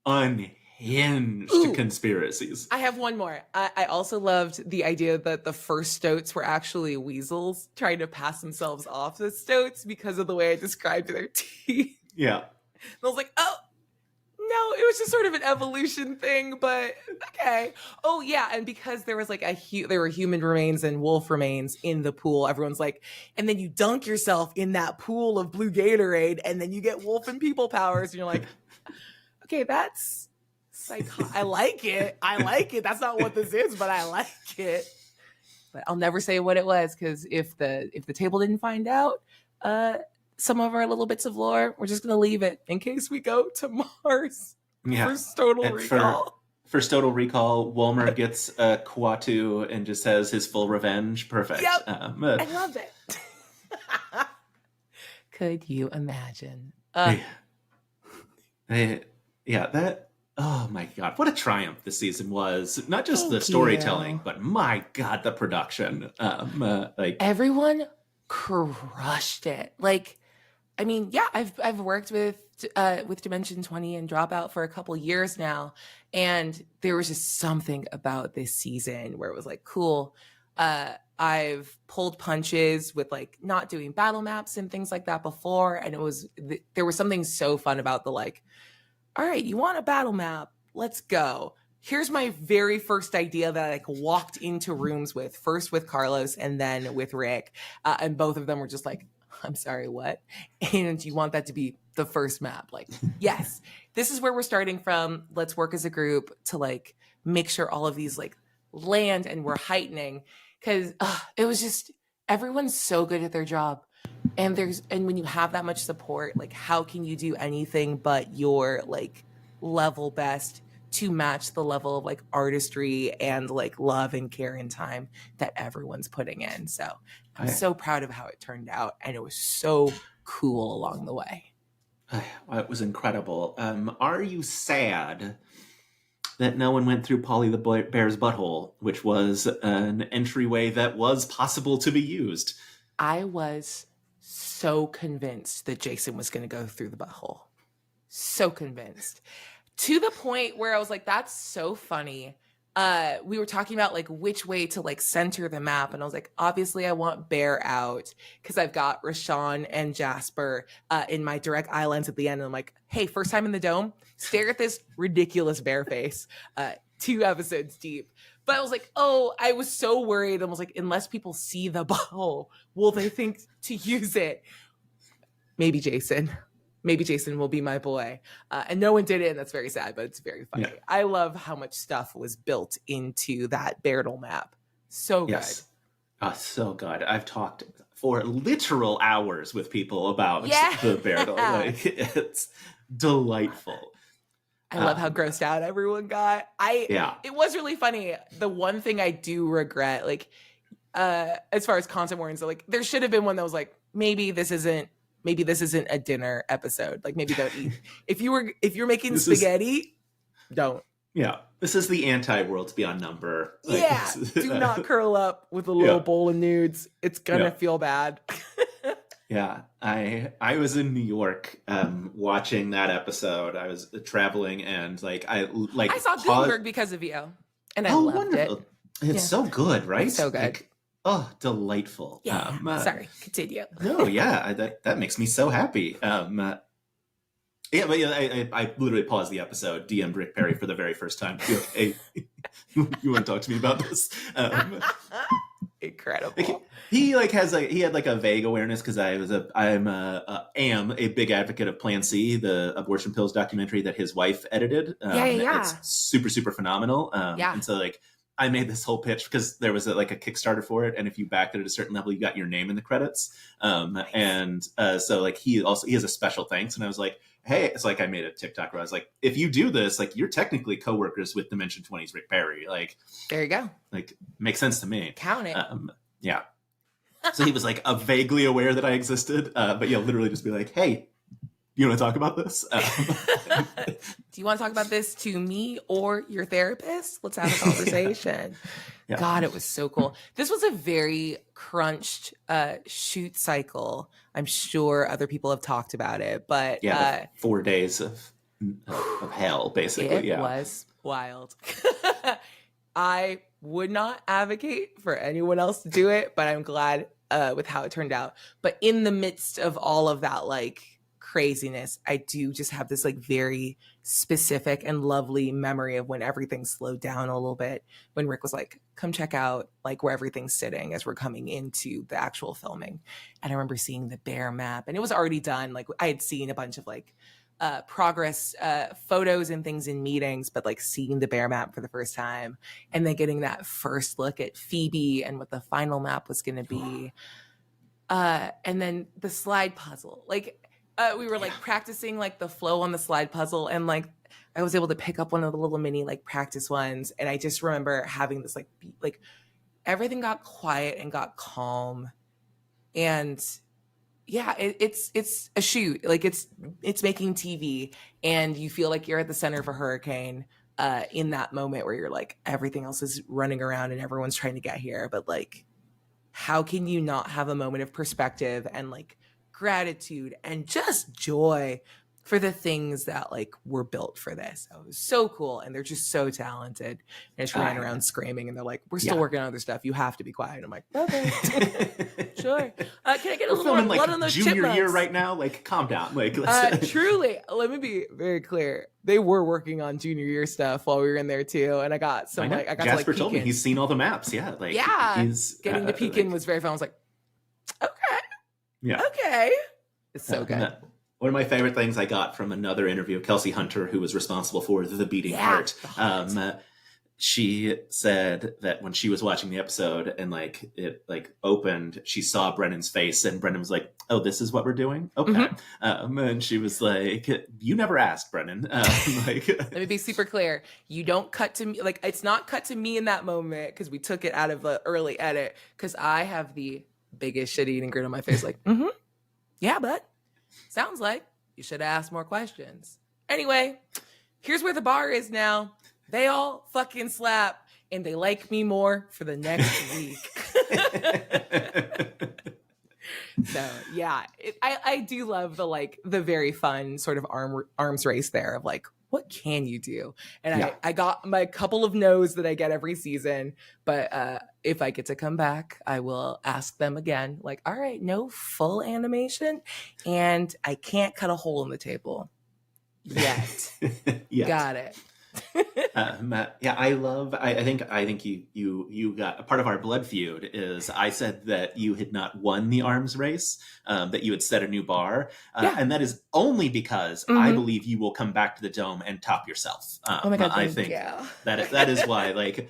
Unhinged Ooh. Conspiracies. I have one more. I also loved the idea that the first Stoats were actually weasels trying to pass themselves off as Stoats because of the way I described their teeth. Yeah. And I was like, oh, no, it was just sort of an evolution thing, but okay. Oh yeah, and because there was like there were human remains and wolf remains in the pool, everyone's like, and then you dunk yourself in that pool of blue Gatorade, and then you get wolf and people powers, and you're like, okay, that's I like it. I like it. That's not what this is, but I like it. But I'll never say what it was because if the table didn't find out, some of our little bits of lore, we're just going to leave it in case we go to Mars for Total Recall. For Total Recall, Walmer gets a Kuatu and just says his full revenge. Perfect. Yep. I love it. Could you imagine? That, oh my God, what a triumph this season was. Not just the storytelling, but my God, the production. Everyone crushed it. Like, I mean, yeah, I've worked with Dimension 20 and Dropout for a couple years now, and there was just something about this season where it was like, cool. I've pulled punches with like not doing battle maps and things like that before, and there was something so fun about the like, all right, you want a battle map? Let's go. Here's my very first idea that I like walked into rooms with, first with Carlos and then with Rick, and both of them were just like, I'm sorry, what? And you want that to be the first map? Like, yes, this is where we're starting from. Let's work as a group to like make sure all of these like land, and we're heightening because it was just everyone's so good at their job, and when you have that much support, like how can you do anything but your like level best to match the level of like artistry and like love and care and time that everyone's putting in. So I'm so proud of how it turned out, and it was so cool along the way. It was incredible. Are you sad that no one went through Polly the Bear's butthole, which was an entryway that was possible to be used? I was so convinced that Jason was going to go through the butthole. So convinced. To the point where I was like, that's so funny. we were talking about like which way to like center the map, and I was like, obviously I want bear out because I've got Rashawn and Jasper in my direct eye lens at the end, and I'm like, hey, first time in the dome, stare at this ridiculous bear face 2 episodes deep. But I was like, oh, I was so worried. I was like, unless people see the bottle, will they think to use it? Maybe Jason will be my boy. And no one did it, and that's very sad, but it's very funny. Yeah. I love how much stuff was built into that Bairdle map. So good. Yes. So good. I've talked for literal hours with people about the Bairdle. Like, it's delightful. I love how grossed out everyone got. It was really funny. The one thing I do regret, like, as far as content warnings, like, there should have been one that was like, maybe this isn't a dinner episode. Like, maybe don't eat. If you're making spaghetti, don't. Yeah. This is the anti-Worlds Beyond Number. Like, do not curl up with a little bowl of nudes. It's gonna feel bad. Yeah. I was in New York watching that episode. I was traveling, and I saw Gutenberg because of you. And I loved it. It's so good, right? It's so good. Like, oh, delightful. Yeah. Sorry, continue. No, yeah, that makes me so happy. I literally paused the episode, DM'd Rick Perry for the very first time. Hey, you want to talk to me about this? Incredible. He had a vague awareness because I am a big advocate of Plan C, the abortion pills documentary that his wife edited. It's super, super phenomenal. And so I made this whole pitch because there was a Kickstarter for it, and if you backed it at a certain level, you got your name in the credits. Nice. So he has a special thanks, and I was like, hey, it's like I made a TikTok where I was like, if you do this, you're technically coworkers with Dimension 20's Rick Perry. There you go. Makes sense to me. Count it. Yeah. So he was vaguely aware that I existed, but literally just be like, hey, you want to talk about this? Do you want to talk about this to me or your therapist? Let's have a conversation. Yeah. God, it was so cool. This was a very crunched shoot cycle. I'm sure other people have talked about it, but 4 days of hell, basically. It was wild. I would not advocate for anyone else to do it, but I'm glad with how it turned out. But in the midst of all of that, craziness, I do just have this very specific and lovely memory of when everything slowed down a little bit, when Rick was like, come check out where everything's sitting as we're coming into the actual filming. And I remember seeing the bear map, and it was already done. I had seen a bunch of progress photos and things in meetings, but seeing the bear map for the first time, and then getting that first look at Phoebe and what the final map was going to be. And then the slide puzzle, we were practicing the flow on the slide puzzle, and I was able to pick up one of the little mini practice ones, and I just remember having this everything got quiet and got calm, and it's a shoot, it's making TV, and you feel like you're at the center of a hurricane in that moment where you're everything else is running around and everyone's trying to get here, but how can you not have a moment of perspective and gratitude and just joy for the things that were built for this? It was so cool, and they're just so talented. And just ran around screaming, and they're like, "We're still working on other stuff. You have to be quiet." And I'm like, "Okay, sure." Can I get a little more blood on those junior chipmunks? Year right now? Calm down. Truly, let me be very clear. They were working on junior year stuff while we were in there too, and I got some. I got Jasper to told me he's seen all the maps. Yeah, he's getting to peek in was very fun. I was like, okay. Yeah. Okay. It's so good. One of my favorite things I got from another interview of Kelsey Hunter, who was responsible for the beating heart. She said that when she was watching the episode and it opened, she saw Brennan's face, and Brennan was like, "Oh, this is what we're doing." Okay. Mm-hmm. And she was like, "You never asked, Brennan." Let me be super clear. You don't cut to me. It's not cut to me in that moment because we took it out of the early edit, because I have the biggest shit-eating grin on my face. Yeah, but sounds like you should have asked more questions. Anyway, here's where the bar is now. They all fucking slap, and they like me more for the next week. So yeah, I do love the very fun sort of arms race there of what can you do? And Yeah. I got my couple of no's that I get every season, but if I get to come back, I will ask them again, like, all right, no full animation, and I can't cut a hole in the table yet. Got it. Yeah, I think you got a part of our blood feud is I said that you had not won the arms race, that you had set a new bar, and that is only because I believe you will come back to the dome and top yourself. Oh my God, I think that is why, like,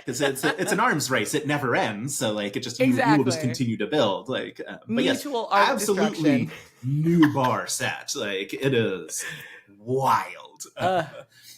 because it's an arms race, it never ends, so like it just you will just continue to build, like, but yes, absolutely new bar set, like it is wild.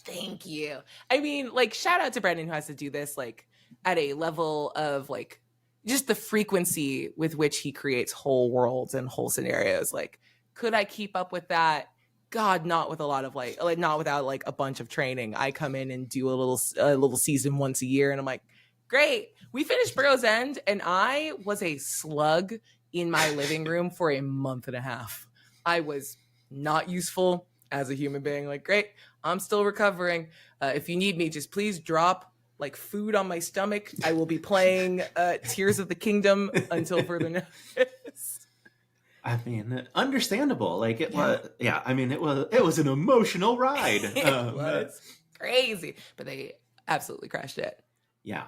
Thank you. I mean, like, shout out to Brendan who has to do this, like, at a level of, like, just the frequency with which he creates whole worlds and whole scenarios. Like, could I keep up with that? God, not with a lot of, like not without, like, a bunch of training. I come in and do a little season once a year, and I'm like, great. We finished Burrow's End, and I was a slug in my living room for a month and a half. I was not useful as a human being. Like, great, I'm still recovering. If you need me, just please drop like food on my stomach. I will be playing Tears of the Kingdom until further notice. I mean, understandable. Like it was, yeah. I mean, it was an emotional ride. It was crazy, but they absolutely crushed it. Yeah.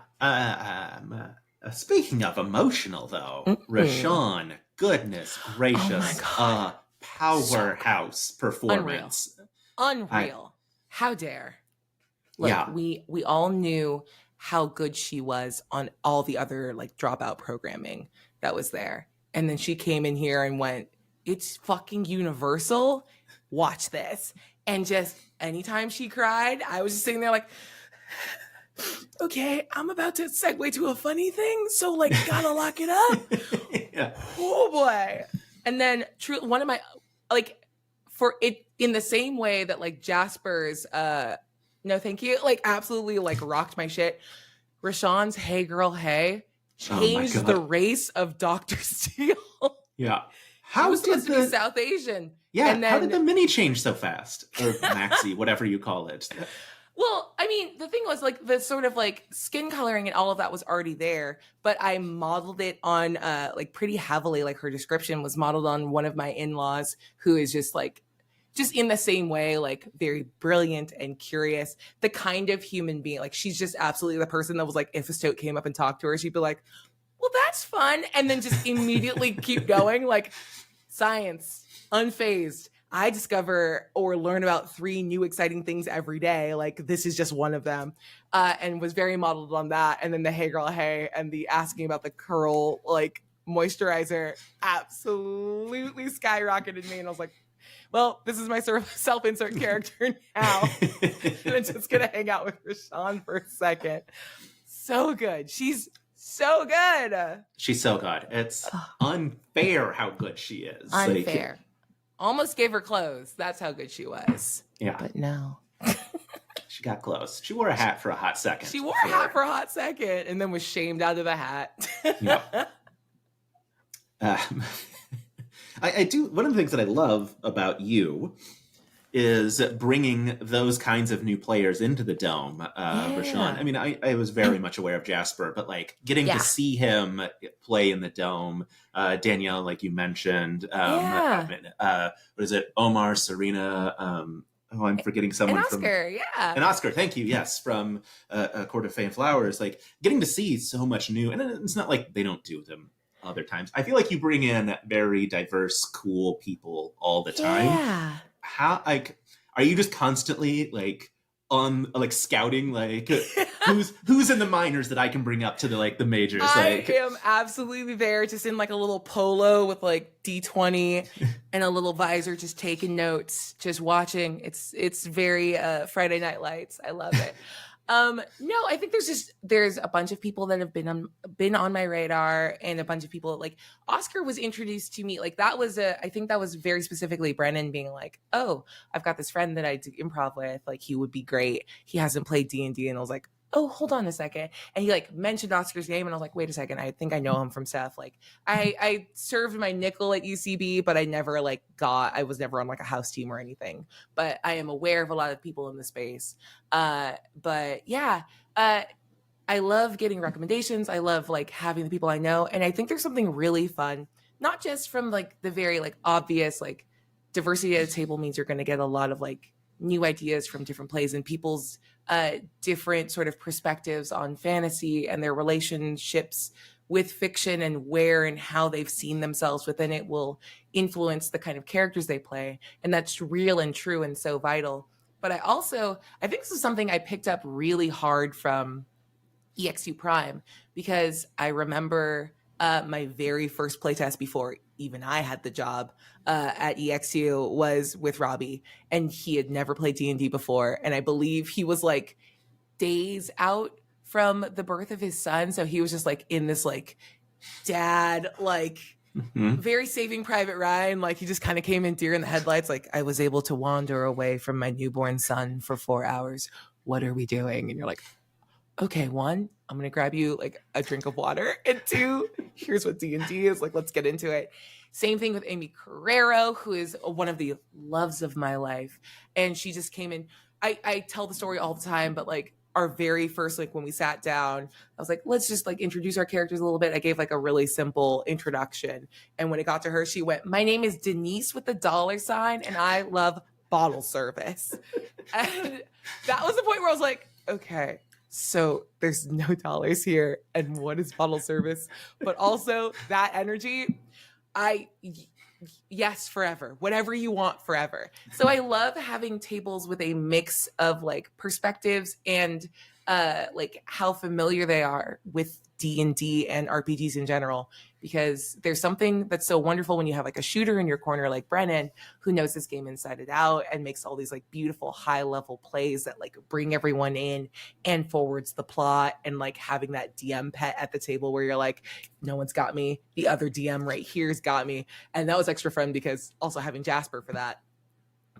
Speaking of emotional, though, Rashawn, goodness gracious, powerhouse performance. Unreal. How dare. Look, we all knew how good she was on all the other like dropout programming that was there. And then she came in here and went, it's fucking universal. Watch this. And just anytime she cried, I was just sitting there like, okay, I'm about to segue to a funny thing. So like, gotta lock it up. Oh boy. And then one of my, like, for it in the same way that like Jasper's, no thank you, like absolutely like rocked my shit. Rashawn's Hey Girl Hey changed the race of Dr. Steele. Yeah. How was supposed to be South Asian. Yeah, and then, how did the mini change so fast? Or maxi, whatever you call it. Well, I mean, the thing was like the sort of like skin coloring and all of that was already there, but I modeled it on like pretty heavily. Like her description was modeled on one of my in-laws who is just in the same way, like very brilliant and curious, the kind of human being. Like she's just absolutely the person that was like, if a stoat came up and talked to her, she'd be like, well, that's fun. And then just immediately keep going. Like science, unfazed. I discover or learn about 3 new exciting things every day. Like this is just one of them, and was very modeled on that. And then the Hey Girl Hey and the asking about the curl like moisturizer absolutely skyrocketed me. And I was like, well, this is my sort of self-insert character now. And I'm just gonna hang out with Rashawn for a second. So good. She's so good. She's so good. It's unfair how good she is. Unfair. Like, almost gave her clothes. That's how good she was. Yeah. But no. She got close. She wore a hat for a hot second. She wore a hat for a hot second and then was shamed out of the hat. Yeah. I do. One of the things that I love about you is bringing those kinds of new players into the Dome, Rashawn. I mean, I was very much aware of Jasper, but like getting to see him play in the Dome, Danielle, like you mentioned, what is it? Omar, Serena, I'm forgetting someone from Oscar, and Oscar. Thank you. Yes. From Court of Fey and Flowers, like getting to see so much new, and it's not like they don't do them other times. I feel like you bring in very diverse, cool people all the time. Yeah. How, like, are you just constantly like on like scouting, like who's in the minors that I can bring up to the majors? I am absolutely there, just in like a little polo with like D20 and a little visor, just taking notes, just watching. It's very Friday Night Lights. I love it. No, I think there's a bunch of people that have been on my radar, and a bunch of people like Oscar was introduced to me. Like that was I think that was very specifically Brennan being like, oh, I've got this friend that I do improv with. Like he would be great. He hasn't played D&D. And I was like, oh, hold on a second. And he like mentioned Oscar's name, and I was like, wait a second, I think I know him from stuff. Like I served my nickel at UCB, but I was never on like a house team or anything. But I am aware of a lot of people in the space. But yeah, I love getting recommendations. I love like having the people I know. And I think there's something really fun, not just from like the very like obvious, like diversity at a table means you're going to get a lot of like new ideas from different plays and people's different sort of perspectives on fantasy and their relationships with fiction, and where and how they've seen themselves within it will influence the kind of characters they play. And that's real and true and so vital. But I think this is something I picked up really hard from EXU Prime, because I remember my very first playtest before even I had the job at EXU was with Robbie, and he had never played D&D before, and I believe he was like days out from the birth of his son, so he was just like in this like dad like very Saving Private Ryan, like he just kind of came in deer in the headlights, like I was able to wander away from my newborn son for 4 hours. What are we doing? And you're like, okay, one, I'm gonna grab you like a drink of water, and two, here's what D&D is, like let's get into it. Same thing with Amy Carrero, who is one of the loves of my life, and she just came in. I tell the story all the time, but like our very first, like when we sat down, I was like, let's just like introduce our characters a little bit. I gave like a really simple introduction, and when it got to her, she went, my name is Denise with the $sign, and I love bottle service. And that was the point where I was like, okay, so there's no dollars here, and what is bottle service? But also that energy, yes, forever, whatever you want, forever. So I love having tables with a mix of like perspectives and like how familiar they are with D&D and RPGs in general, because there's something that's so wonderful when you have like a shooter in your corner like Brennan, who knows this game inside and out and makes all these like beautiful high level plays that like bring everyone in and forwards the plot, and like having that DM pet at the table where you're like, no one's got me, the other DM right here's got me. And that was extra fun because also having Jasper for that.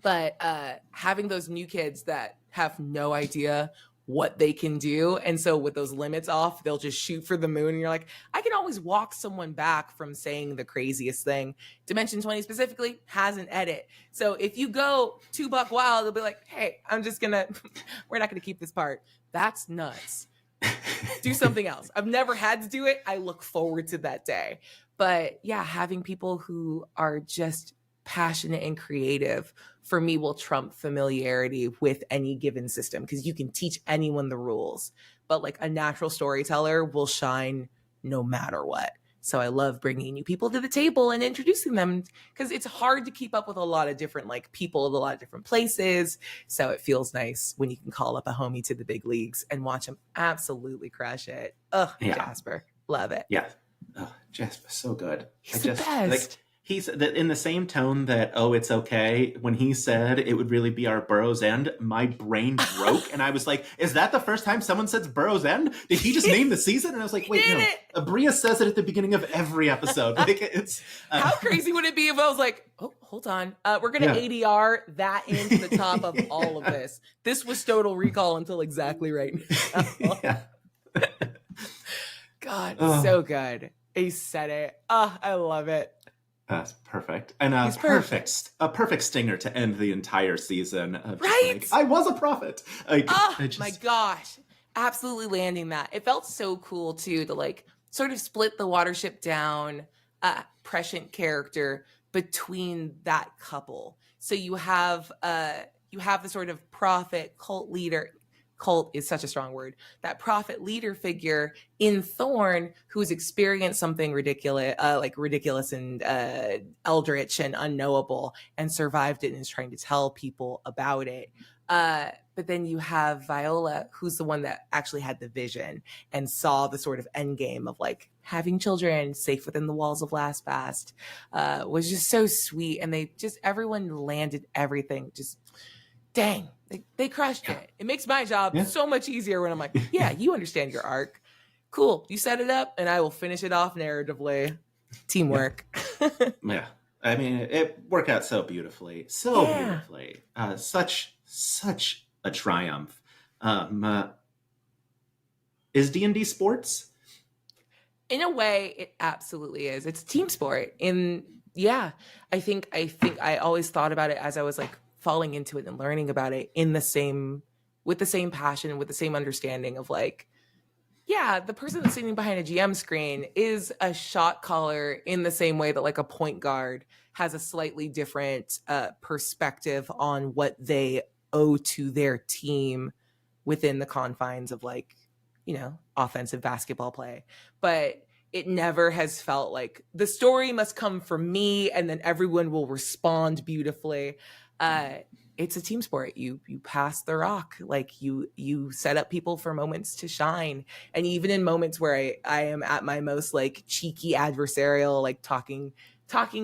But having those new kids that have no idea what they can do, and so with those limits off, they'll just shoot for the moon, and you're like, I can always walk someone back from saying the craziest thing. Dimension 20 specifically has an edit, so if you go too buck wild, they'll be like, hey, we're not gonna keep this part. That's nuts. Do something else. I've never had to do it. I look forward to that day. But yeah, having people who are just passionate and creative for me will trump familiarity with any given system, because you can teach anyone the rules, but like a natural storyteller will shine no matter what. So I love bringing new people to the table and introducing them, because it's hard to keep up with a lot of different like people in a lot of different places. So it feels nice when you can call up a homie to the big leagues and watch him absolutely crush it. Oh, yeah. Jasper, love it. Yeah. Oh, Jasper, so good. He's the best. Like, he's in the same tone that, oh, it's okay. When he said it would really be our Burrow's End, my brain broke. And I was like, is that the first time someone says Burrow's End? Did he just name the season? And I was like, wait, no. Aabria says it at the beginning of every episode. Like, it's how crazy would it be if I was like, oh, hold on. We're going to ADR that into the top of all of this. This was Total Recall until exactly right now. Yeah. God, so good. He said it. Oh, I love it. That's perfect. And a perfect stinger to end the entire season. Right? Like, I was a prophet. My gosh. Absolutely landing that. It felt so cool too to like sort of split the Watership Down prescient character between that couple. So you have the sort of prophet cult leader. Cult is such a strong word. That prophet leader figure in Thorn, who's experienced something ridiculous and eldritch and unknowable, and survived it and is trying to tell people about it. But then you have Viola, who's the one that actually had the vision and saw the sort of end game of like having children safe within the walls of LastFast. Was just so sweet, and everyone landed everything. Just dang. They crushed it. It makes my job so much easier when I'm like, yeah, you understand your arc. Cool. You set it up and I will finish it off narratively. Teamwork. Yeah. I mean, it worked out so beautifully. So beautifully. Such a triumph. Is D&D sports? In a way, it absolutely is. It's a team sport. I think I always thought about it as I was like falling into it and learning about it with the same passion, with the same understanding of like, yeah, the person that's sitting behind a GM screen is a shot caller in the same way that like a point guard has a slightly different perspective on what they owe to their team within the confines of like, offensive basketball play. But it never has felt like the story must come from me and then everyone will respond beautifully. It's a team sport. You pass the rock, like you set up people for moments to shine. And even in moments where I am at my most like cheeky adversarial, like talking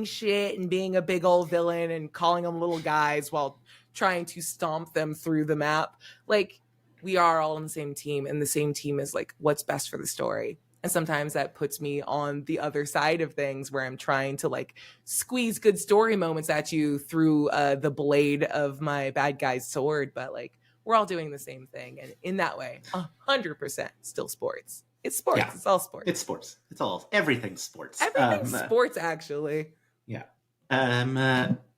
shit and being a big old villain and calling them little guys while trying to stomp them through the map, like we are all on the same team, and the same team is like what's best for the story. And sometimes that puts me on the other side of things where I'm trying to like squeeze good story moments at you through the blade of my bad guy's sword. But like, we're all doing the same thing. And in that way, 100% still sports. It's sports. Yeah. It's all sports. It's sports. It's all, everything's sports. Everything's sports, actually. Yeah.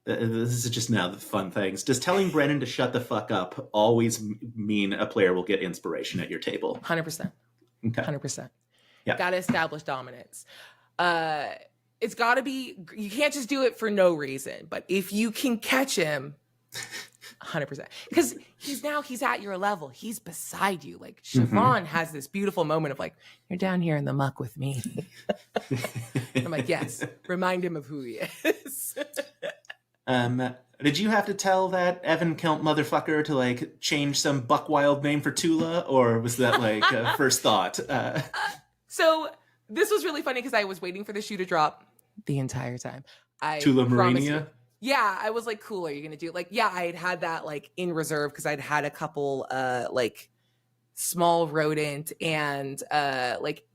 This is just now the fun things. Does telling Brennan to shut the fuck up always mean a player will get inspiration at your table? 100%. Okay. 100%. Yeah. Got to establish dominance. It's got to be, you can't just do it for no reason, but if you can catch him, 100%. Because he's at your level. He's beside you. Like Siobhan has this beautiful moment of like, you're down here in the muck with me. I'm like, yes, remind him of who he is. Did you have to tell that Evan Kelp motherfucker to like change some Buckwild name for Tula, or was that like first thought? So this was really funny because I was waiting for the shoe to drop the entire time. Tula Marina? Yeah, I was like, cool, are you gonna do it? Like, yeah, I had that like in reserve because I'd had a couple like small rodent and like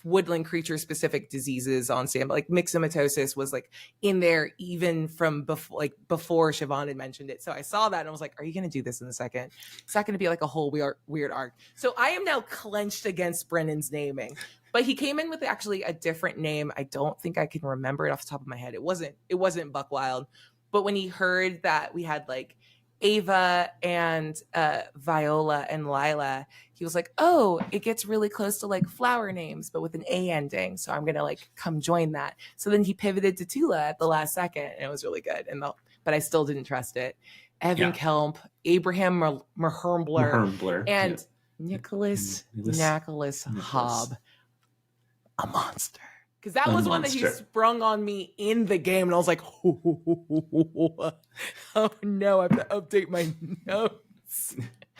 woodland creature specific diseases on standby. Like myxomatosis was like in there even from before Siobhan had mentioned it. So I saw that and I was like, are you going to do this in a second? It's not going to be like a whole weird arc. So I am now clenched against Brennan's naming, but he came in with actually a different name. I don't think I can remember it off the top of my head. It wasn't Buckwild, but when he heard that we had like Ava and Viola and Lila, he was like, oh, it gets really close to like flower names, but with an A ending. So I'm going to like come join that. So then he pivoted to Tula at the last second and it was really good. But I still didn't trust it. Evan Kelp, Abraham Mahermbler, and Nicholas Hobb, a monster. Because that was one that he sprung on me in the game. And I was like, oh no, I have to update my notes.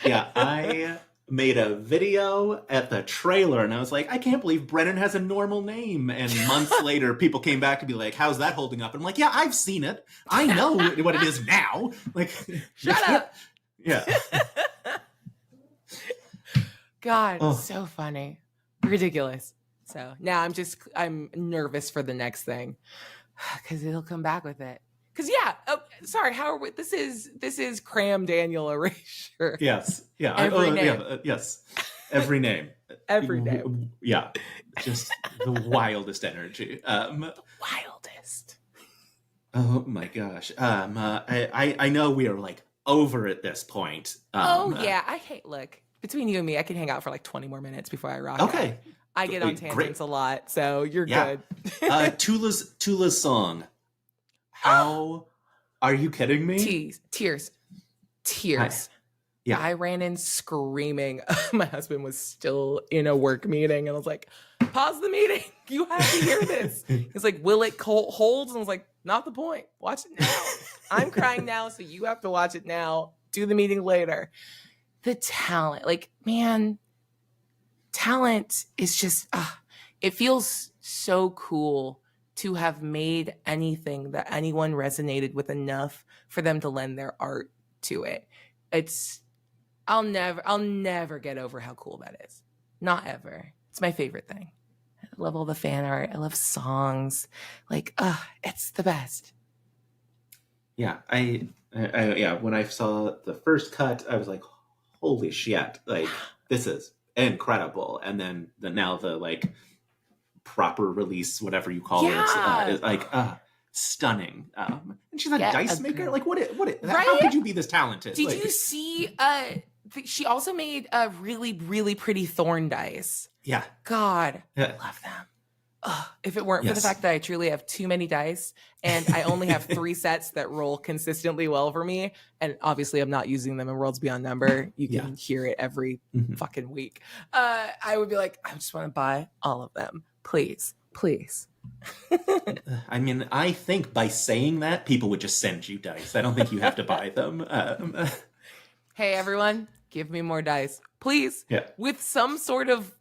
Yeah, I made a video at the trailer and I was like, I can't believe Brennan has a normal name. And months later, people came back to be like, how's that holding up? And I'm like, yeah, I've seen it. I know what it is now. Like, shut up. Yeah. God, so funny. Ridiculous. So now I'm nervous for the next thing because it'll come back with it. Because sorry, this is Cram Daniel erasure. Yes, yeah, every name. Yes, every name, every name. Yeah, just the wildest energy. The wildest. Oh my gosh. I know we are like over at this point. Look, between you and me, I can hang out for like 20 more minutes before I rock. Okay. Out. I get on tangents a lot, so you're good. Tula's song. How are you kidding me? Tears. Yeah. I ran in screaming. My husband was still in a work meeting, and I was like, pause the meeting. You have to hear this. He's like, will it hold? And I was like, not the point. Watch it now. I'm crying now, so you have to watch it now. Do the meeting later. The talent, like, man, talent is just, it feels so cool to have made anything that anyone resonated with enough for them to lend their art to it. I'll never get over how cool that is. Not ever. It's my favorite thing. I love all the fan art. I love songs. Like, it's the best. Yeah, I when I saw the first cut, I was like, holy shit. Like, this is incredible. And then now the like proper release, whatever you call Yeah. it, is like stunning. And she's a dice maker. Like what? Right? How could you be this talented? Did like, you see? She also made a really, really pretty thorn dice. Yeah. God, Yeah. I love them. If it weren't for the fact that I truly have too many dice and I only have 3 sets that roll consistently well for me, and obviously I'm not using them in Worlds Beyond Number. You can hear it every fucking week. I would be like, I just want to buy all of them. Please. I mean, I think by saying that, people would just send you dice. I don't think you have to buy them. Hey, everyone, give me more dice, please. Yeah. With some sort of,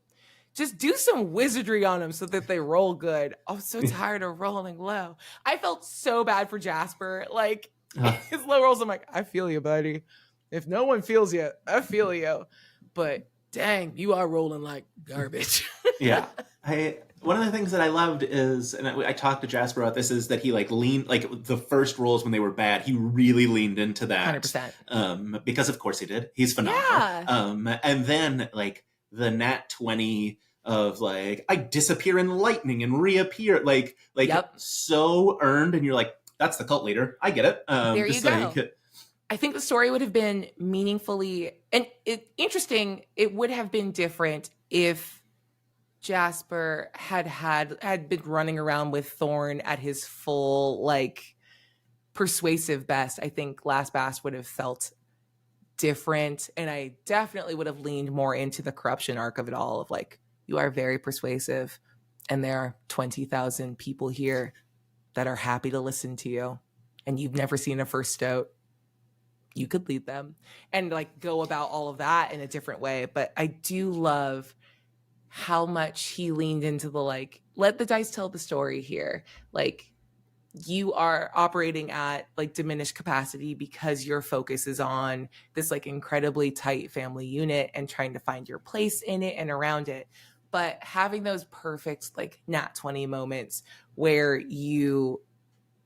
just do some wizardry on them so that they roll good. I'm so tired of rolling low. I felt so bad for Jasper. Like, his low rolls, I'm like, I feel you, buddy. If no one feels you, I feel you. But dang, you are rolling like garbage. Yeah. One of the things that I loved is, and I talked to Jasper about this, is that he like leaned, like the first rolls when they were bad, he really leaned into that. 100%. Because of course he did. He's phenomenal. Yeah. And then like the nat 20 of like, I disappear in lightning and reappear, like so earned, and you're like, that's the cult leader. I get it. There you go. I think the story would have been meaningfully and interesting. It would have been different if Jasper had been running around with Thorn at his full like persuasive best. I think Last Bast would have felt different, and I definitely would have leaned more into the corruption arc of it all. Of like, you are very persuasive, and there are 20,000 people here that are happy to listen to you, and you've never seen a first stoat. You could lead them and like go about all of that in a different way. But I do love how much he leaned into the like, let the dice tell the story here. Like, you are operating at like diminished capacity because your focus is on this like incredibly tight family unit and trying to find your place in it and around it. But having those perfect like nat 20 moments where you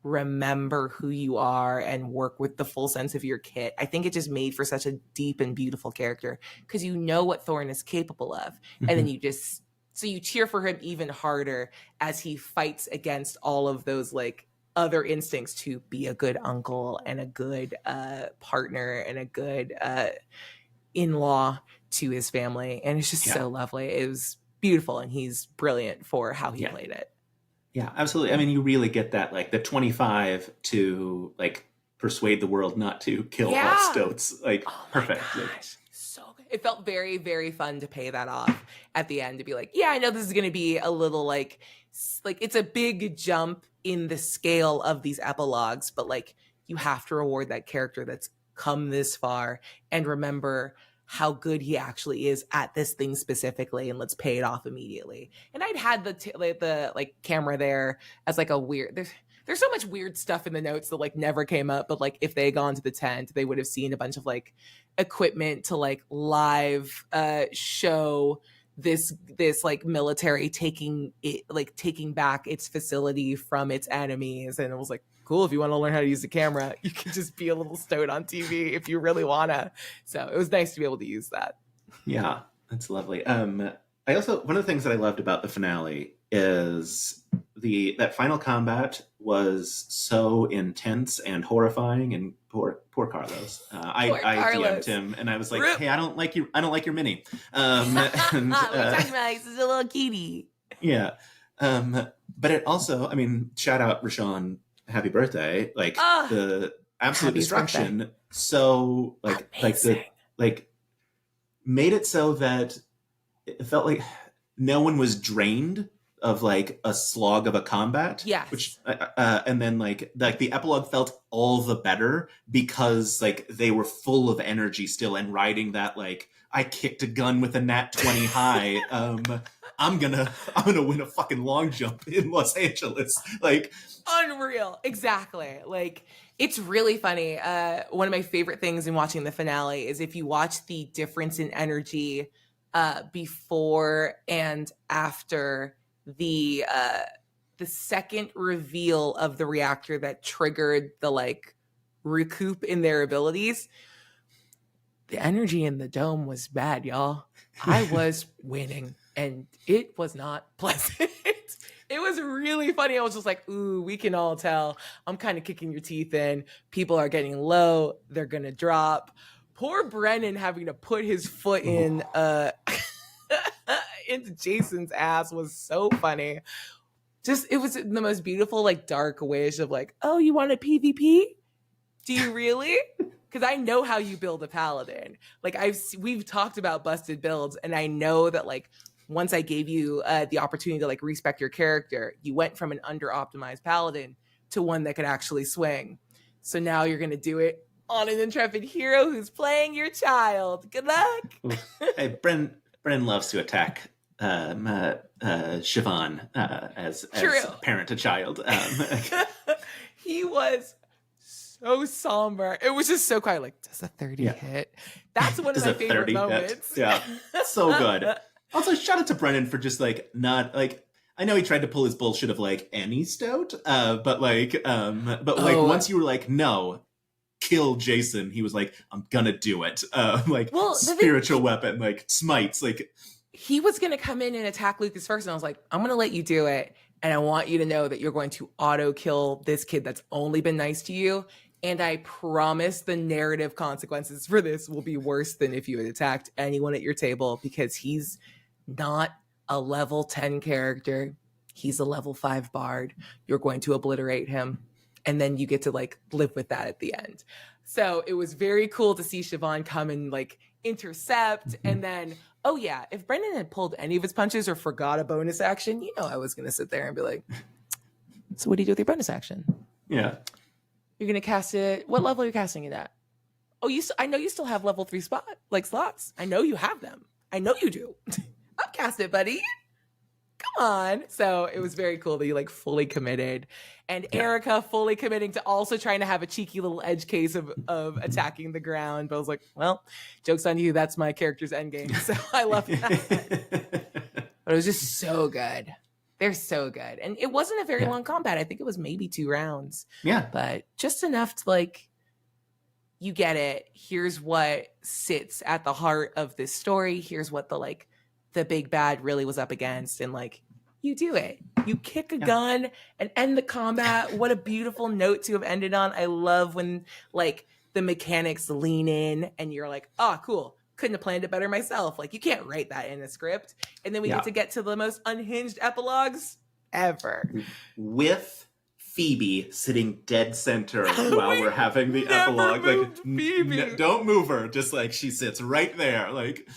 remember who you are and work with the full sense of your kit, I think it just made for such a deep and beautiful character, because you know what Thorn is capable of. And then you cheer for him even harder as he fights against all of those like other instincts to be a good uncle and a good partner and a good in-law to his family. And it's just so lovely. It was beautiful, and he's brilliant for how he played it. Yeah, absolutely. I mean, you really get that, like the 25 to like persuade the world not to kill all stoats. Like, perfect. Like, so good. It felt very, very fun to pay that off at the end, to be like, yeah, I know this is going to be a little like it's a big jump in the scale of these epilogues, but like, you have to reward that character that's come this far and remember how good he actually is at this thing specifically, and let's pay it off immediately. And I'd had the like camera there as like a weird, there's so much weird stuff in the notes that like never came up, but like if they had gone to the tent, they would have seen a bunch of like equipment to like live show this like military taking back its facility from its enemies. And it was like, cool, if you want to learn how to use the camera, you can just be a little stoat on TV if you really wanna. So it was nice to be able to use that. Yeah, that's lovely. I also, one of the things that I loved about the finale is that final combat was so intense and horrifying, and poor Carlos. I DM'd him and I was like, hey, I don't like your mini. And, what are you talking about? He's a little kitty. Yeah. But it also, I mean, shout out Rashawn, happy birthday. Like the absolute destruction. Birthday. So like amazing. Made it so that it felt like no one was drained of like a slog of a combat. Yes. Which and then like the epilogue felt all the better because like they were full of energy still, and riding that like, I kicked a gun with a nat 20 high. I'm gonna win a fucking long jump in Los Angeles. Like, unreal. Exactly. Like, it's really funny. One of my favorite things in watching the finale is if you watch the difference in energy before and after the second reveal of the reactor that triggered the like recoup in their abilities. the energy in the dome was bad, y'all. I was winning and it was not pleasant. It was really funny. I was just like, ooh, we can all tell. I'm kind of kicking your teeth in. People are getting low. They're going to drop. Poor Brennan having to put his foot in into Jason's ass was so funny. Just, it was the most beautiful, like, dark wish of like, oh, you want a PvP? Do you really? Because I know how you build a paladin. Like, we've talked about busted builds, and I know that, like, once I gave you the opportunity to like respec your character, you went from an under-optimized paladin to one that could actually swing. So now you're going to do it on an intrepid hero who's playing your child. Good luck. Hey, Bren loves to attack Siobhan as parent to child. He was so somber. It was just so quiet. Like, does a 30 hit? That's one of my favorite moments. Yeah, so good. Also, shout out to Brennan for just like not like, I know he tried to pull his bullshit of like any stout, but once you were like, no, kill Jason, he was like, I'm gonna do it. Spiritual weapon, like smites, like he was gonna come in and attack Lucas first, and I was like, I'm gonna let you do it, and I want you to know that you're going to auto kill this kid that's only been nice to you. And I promise the narrative consequences for this will be worse than if you had attacked anyone at your table, because he's not a level 10 character. He's a level 5 bard. You're going to obliterate him. And then you get to like live with that at the end. So it was very cool to see Siobhan come and like intercept. And then, oh yeah, if Brendan had pulled any of his punches or forgot a bonus action, you know, I was going to sit there and be like, so what do you do with your bonus action? Yeah. You're going to cast it. What level are you casting it at? Oh, I know you still have level 3 slots. I know you have them. I know you do. Upcast it, buddy. Come on. So it was very cool that you like fully committed, and Erica fully committing to also trying to have a cheeky little edge case of attacking the ground. But I was like, well, joke's on you. That's my character's endgame. So I love that. But it was just so good. They're so good. And it wasn't a very long combat. I think it was maybe 2 rounds. Yeah. But just enough to like, you get it. Here's what sits at the heart of this story. Here's what the big bad really was up against. And like, you do it. You kick a gun and end the combat. What a beautiful note to have ended on. I love when like the mechanics lean in and you're like, oh, cool. Couldn't have planned it better myself. Like, you can't write that in a script. And then we get to the most unhinged epilogues ever. With Phoebe sitting dead center while we're having the epilogue. Like, don't move her. Just like she sits right there. Like,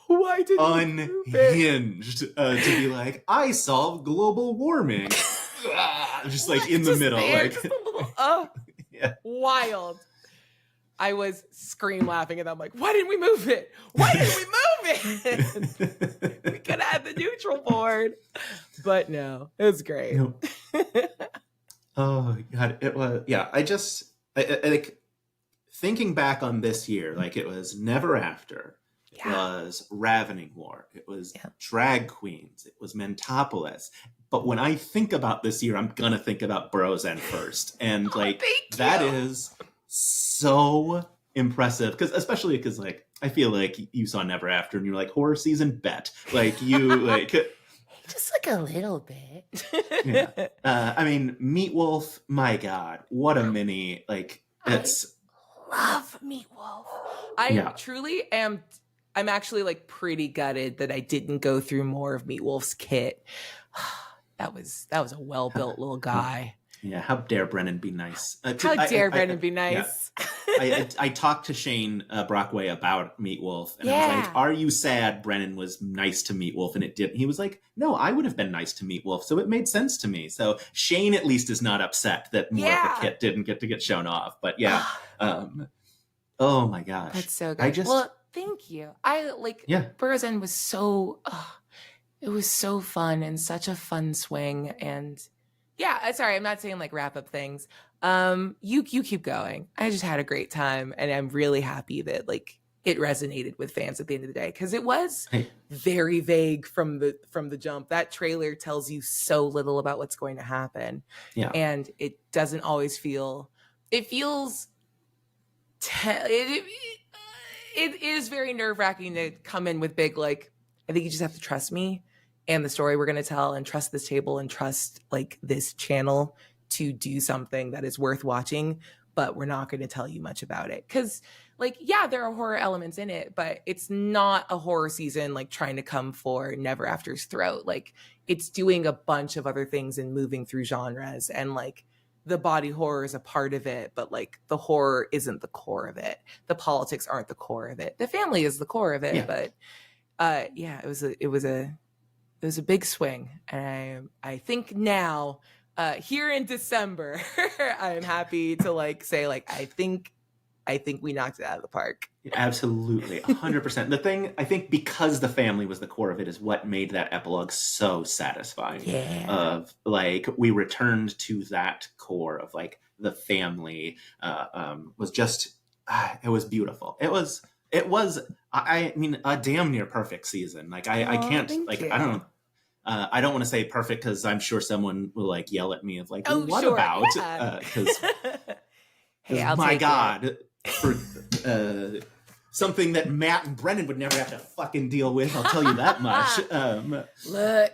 why did unhinged to be like, I solved global warming. Just like in the middle. There, like, wild. I was scream laughing, and I'm like, why didn't we move it? Why didn't we move it? We could have had the neutral board. But no, it was great. No. Oh, God. It was, I like, thinking back on this year, like, it was Never After. It was Ravening War. It was Drag Queens. It was Mentopolis. But when I think about this year, I'm going to think about Burrow's End first. And, that is so impressive, especially because like I feel like you saw Never After and you're like, horror season, bet, like you like just like a little bit. I mean, Meat Wolf, my God, what a mini, like, it's love Meat Wolf. I truly am. I'm actually like pretty gutted that I didn't go through more of Meat Wolf's kit. That was a well-built little guy. Yeah, how dare Brennan be nice? How dare Brennan be nice? Yeah. I talked to Shane Brockway about Meat Wolf, and I was like, "Are you sad Brennan was nice to Meat Wolf?" And it didn't. He was like, "No, I would have been nice to Meat Wolf, so it made sense to me." So Shane at least is not upset that more of the kit didn't get to get shown off. But oh my gosh, that's so good. Well, thank you. Burrow's End was so. It was so fun and such a fun swing. And sorry, I'm not saying like wrap up things. You keep going. I just had a great time, and I'm really happy that like it resonated with fans at the end of the day, because it was very vague from the jump. That trailer tells you so little about what's going to happen. Yeah. And it doesn't always feel, it feels it is very nerve-wracking to come in with big, like, I think you just have to trust me and the story we're going to tell, and trust this table, and trust like this channel to do something that is worth watching, but we're not going to tell you much about it. Because, like, yeah, there are horror elements in it, but it's not a horror season like trying to come for Never After's throat. Like, it's doing a bunch of other things and moving through genres, and like the body horror is a part of it, but like the horror isn't the core of it. The politics aren't the core of it. The family is the core of it, Yeah. but yeah, it was a big swing, and I think now here in December, I'm happy to like say like I think we knocked it out of the park. Absolutely, 100%. The thing, I think, because the family was the core of it, is what made that epilogue so satisfying. Yeah. Of like, we returned to that core of like the family. Was just, it was beautiful. It was. I mean, a damn near perfect season. Like, I can't like. You. I don't want to say perfect because I'm sure someone will like yell at me of like, oh, what sure, about? yeah. Because hey, I'll my take God. It. For something that Matt and Brennan would never have to fucking deal with, I'll tell you that much. Look,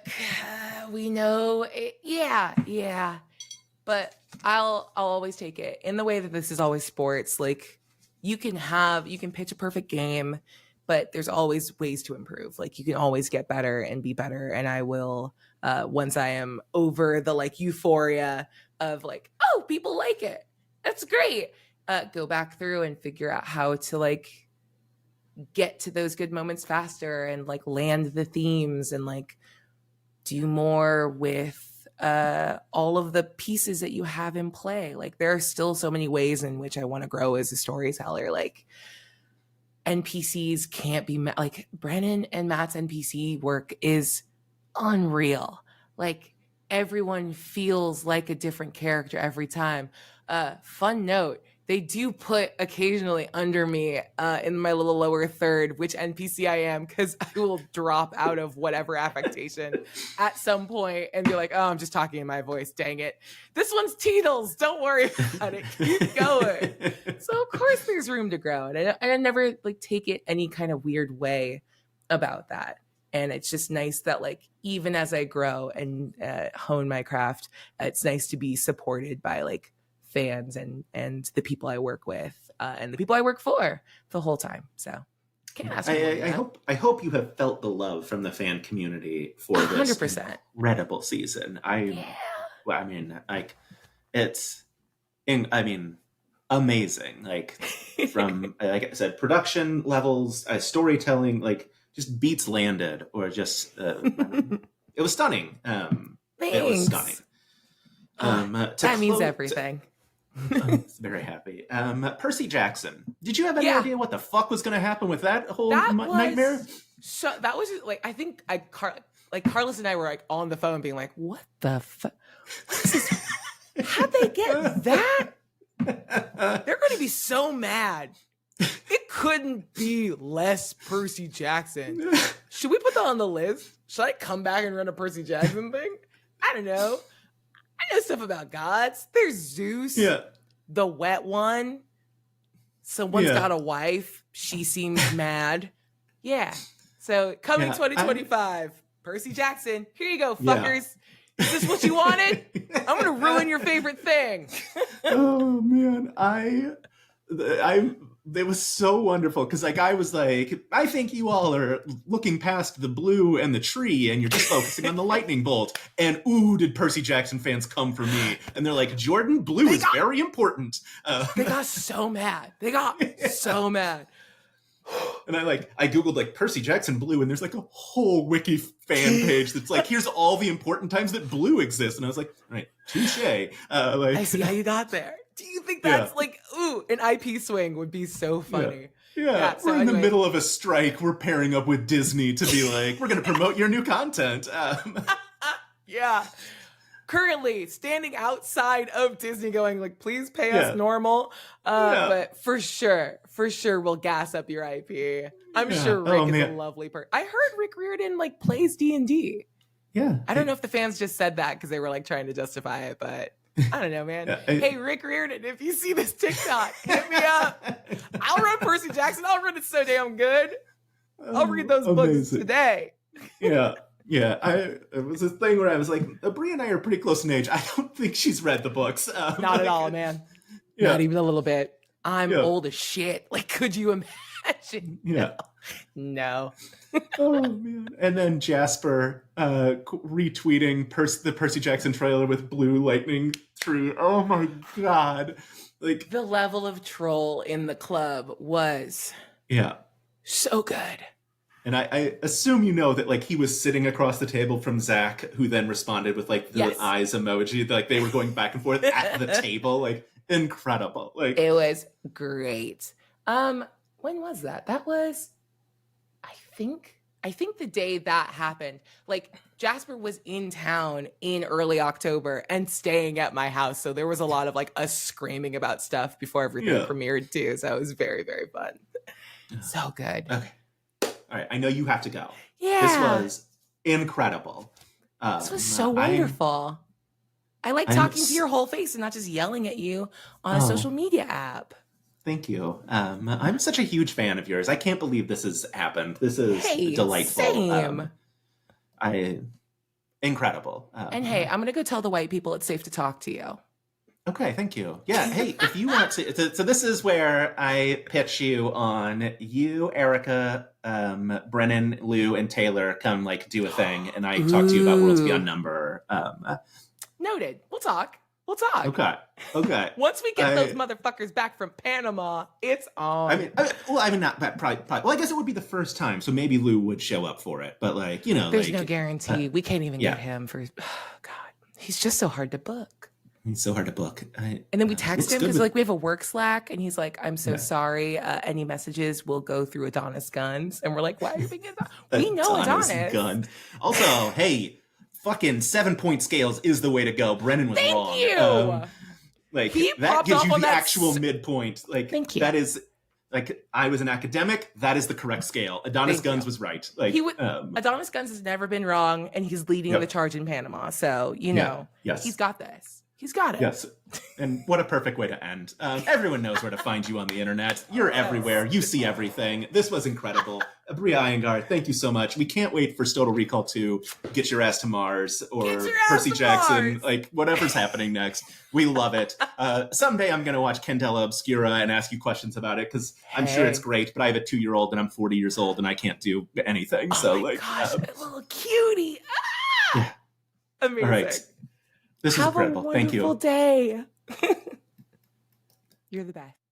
we know it, yeah, but I'll always take it in the way that this is always sports. Like, you can pitch a perfect game, but there's always ways to improve. Like, you can always get better and be better, and I will once I am over the like euphoria of like, oh, people like it, that's great. Go back through and figure out how to like get to those good moments faster, and like land the themes, and like do more with all of the pieces that you have in play. Like, there are still so many ways in which I want to grow as a storyteller. Like, NPCs can't be like Brennan and Matt's NPC work is unreal. Like, everyone feels like a different character every time. Fun note, they do put occasionally under me in my little lower third which NPC I am, because I will drop out of whatever affectation at some point and be like, oh, I'm just talking in my voice. Dang it. This one's Teetles. Don't worry about it. Keep going. So of course there's room to grow. And I never like take it any kind of weird way about that. And it's just nice that like, even as I grow and hone my craft, it's nice to be supported by like fans and the people I work with and the people I work for the whole time. So can't ask for more. I hope you have felt the love from the fan community for this 100%. incredible season. Well, I mean, like, it's amazing. Like, from like I said, production levels, storytelling, like just beats landed, or just it was stunning. It was stunning. That means everything. I'm very happy. Percy Jackson. Did you have any idea what the fuck was going to happen with that whole nightmare? So that was like, I think Carlos and I were like on the phone being like, what the fuck? How'd they get that? They're going to be so mad. It couldn't be less Percy Jackson. Should we put that on the list? Should I come back and run a Percy Jackson thing? I don't know. I know stuff about gods. There's Zeus, the wet one. Someone's got a wife. She seems mad. Yeah. So coming 2025, Percy Jackson. Here you go, fuckers. Is this what you wanted? I'm gonna ruin your favorite thing. Oh man, it was so wonderful, because like I was like, I think you all are looking past the blue and the tree, and you're just focusing on the lightning bolt. And ooh, did Percy Jackson fans come for me? And they're like, Jordan, blue is very important. They got so mad. So mad. And I googled like Percy Jackson blue, and there's like a whole wiki fan page that's like, here's all the important times that blue exists. And I was like, all right, touche. I see how you got there. Do you think that's like, ooh, an IP swing would be so funny? Yeah. So we're in the middle of a strike. We're pairing up with Disney to be like, we're going to promote your new content. Yeah. Currently standing outside of Disney going like, please pay us normal. But for sure, we'll gas up your IP. I'm sure Rick is a lovely person. I heard Rick Riordan plays D&D. Yeah. I don't know if the fans just said that because they were trying to justify it, but I don't know, man. Yeah, Hey, Rick Riordan, if you see this TikTok, hit me up. I'll run Percy Jackson. I'll run it so damn good. I'll read those books Amazing. today. Yeah. It was this thing where I was like, Aabria and I are pretty close in age. I don't think she's read the books. Not at all, man. Yeah. Not even a little bit. I'm old as shit. Like, could you imagine? Yeah. No. Oh man! And then Jasper retweeting the Percy Jackson trailer with blue lightning through. Oh my god! Like the level of troll in the club was so good. And I assume you know that like he was sitting across the table from Zach, who then responded with like the eyes emoji. Like they were going back and forth at the table. Like incredible. Like it was great. When was that? That was, I think the day that happened. Like Jasper was in town in early October and staying at my house. So there was a lot of like us screaming about stuff before everything premiered too. So it was very, very fun. So good. Okay. All right, I know you have to go. Yeah. This was incredible. This was so wonderful. I like talking to your whole face and not just yelling at you on a social media app. Thank you. I'm such a huge fan of yours. I can't believe this has happened. This is delightful. Same. Incredible. And hey, I'm going to go tell the white people it's safe to talk to you. Okay, thank you. Yeah, hey, if you want to, so this is where I pitch you on you, Erica, Brennan, Lou, and Taylor come like do a thing, and I talk to you about Worlds Beyond Number. Noted. We'll talk. Okay. Once we get those motherfuckers back from Panama, it's on. I mean, not probably. Well, I guess it would be the first time, so maybe Lou would show up for it. But like, you know, there's no guarantee. We can't even get him for. Oh God, he's just so hard to book. He's so hard to book. And then we text him because like we have a work Slack, and he's like, "I'm so sorry. Any messages will go through Adonis Guns." And we're like, "Why are you being Adonis?" We know Adonis. Guns. Also, hey, fucking 7-point scales is the way to go. Brennan was wrong. Thank you. Like he that gives you the that actual midpoint. Like thank you. That is like I was an academic. That is the correct scale. Adonis Guns was right. Like Adonis Guns has never been wrong, and he's leading the charge in Panama. So you know, he's got this. He's got it. Yes. And what a perfect way to end. Everyone knows where to find you on the internet. You're everywhere. You see everything. This was incredible. Aabria Iyengar, thank you so much. We can't wait for Total Recall 2, Get Your Ass to Mars, or Percy Jackson, Mars. like whatever's happening next. We love it. Someday I'm going to watch Candela Obscura and ask you questions about it, because I'm sure it's great, but I have a 2-year-old and I'm 40 years old and I can't do anything. So like, gosh, a little cutie. Yeah. Amazing. All right. This is incredible. Thank you. Have a wonderful day. You're the best.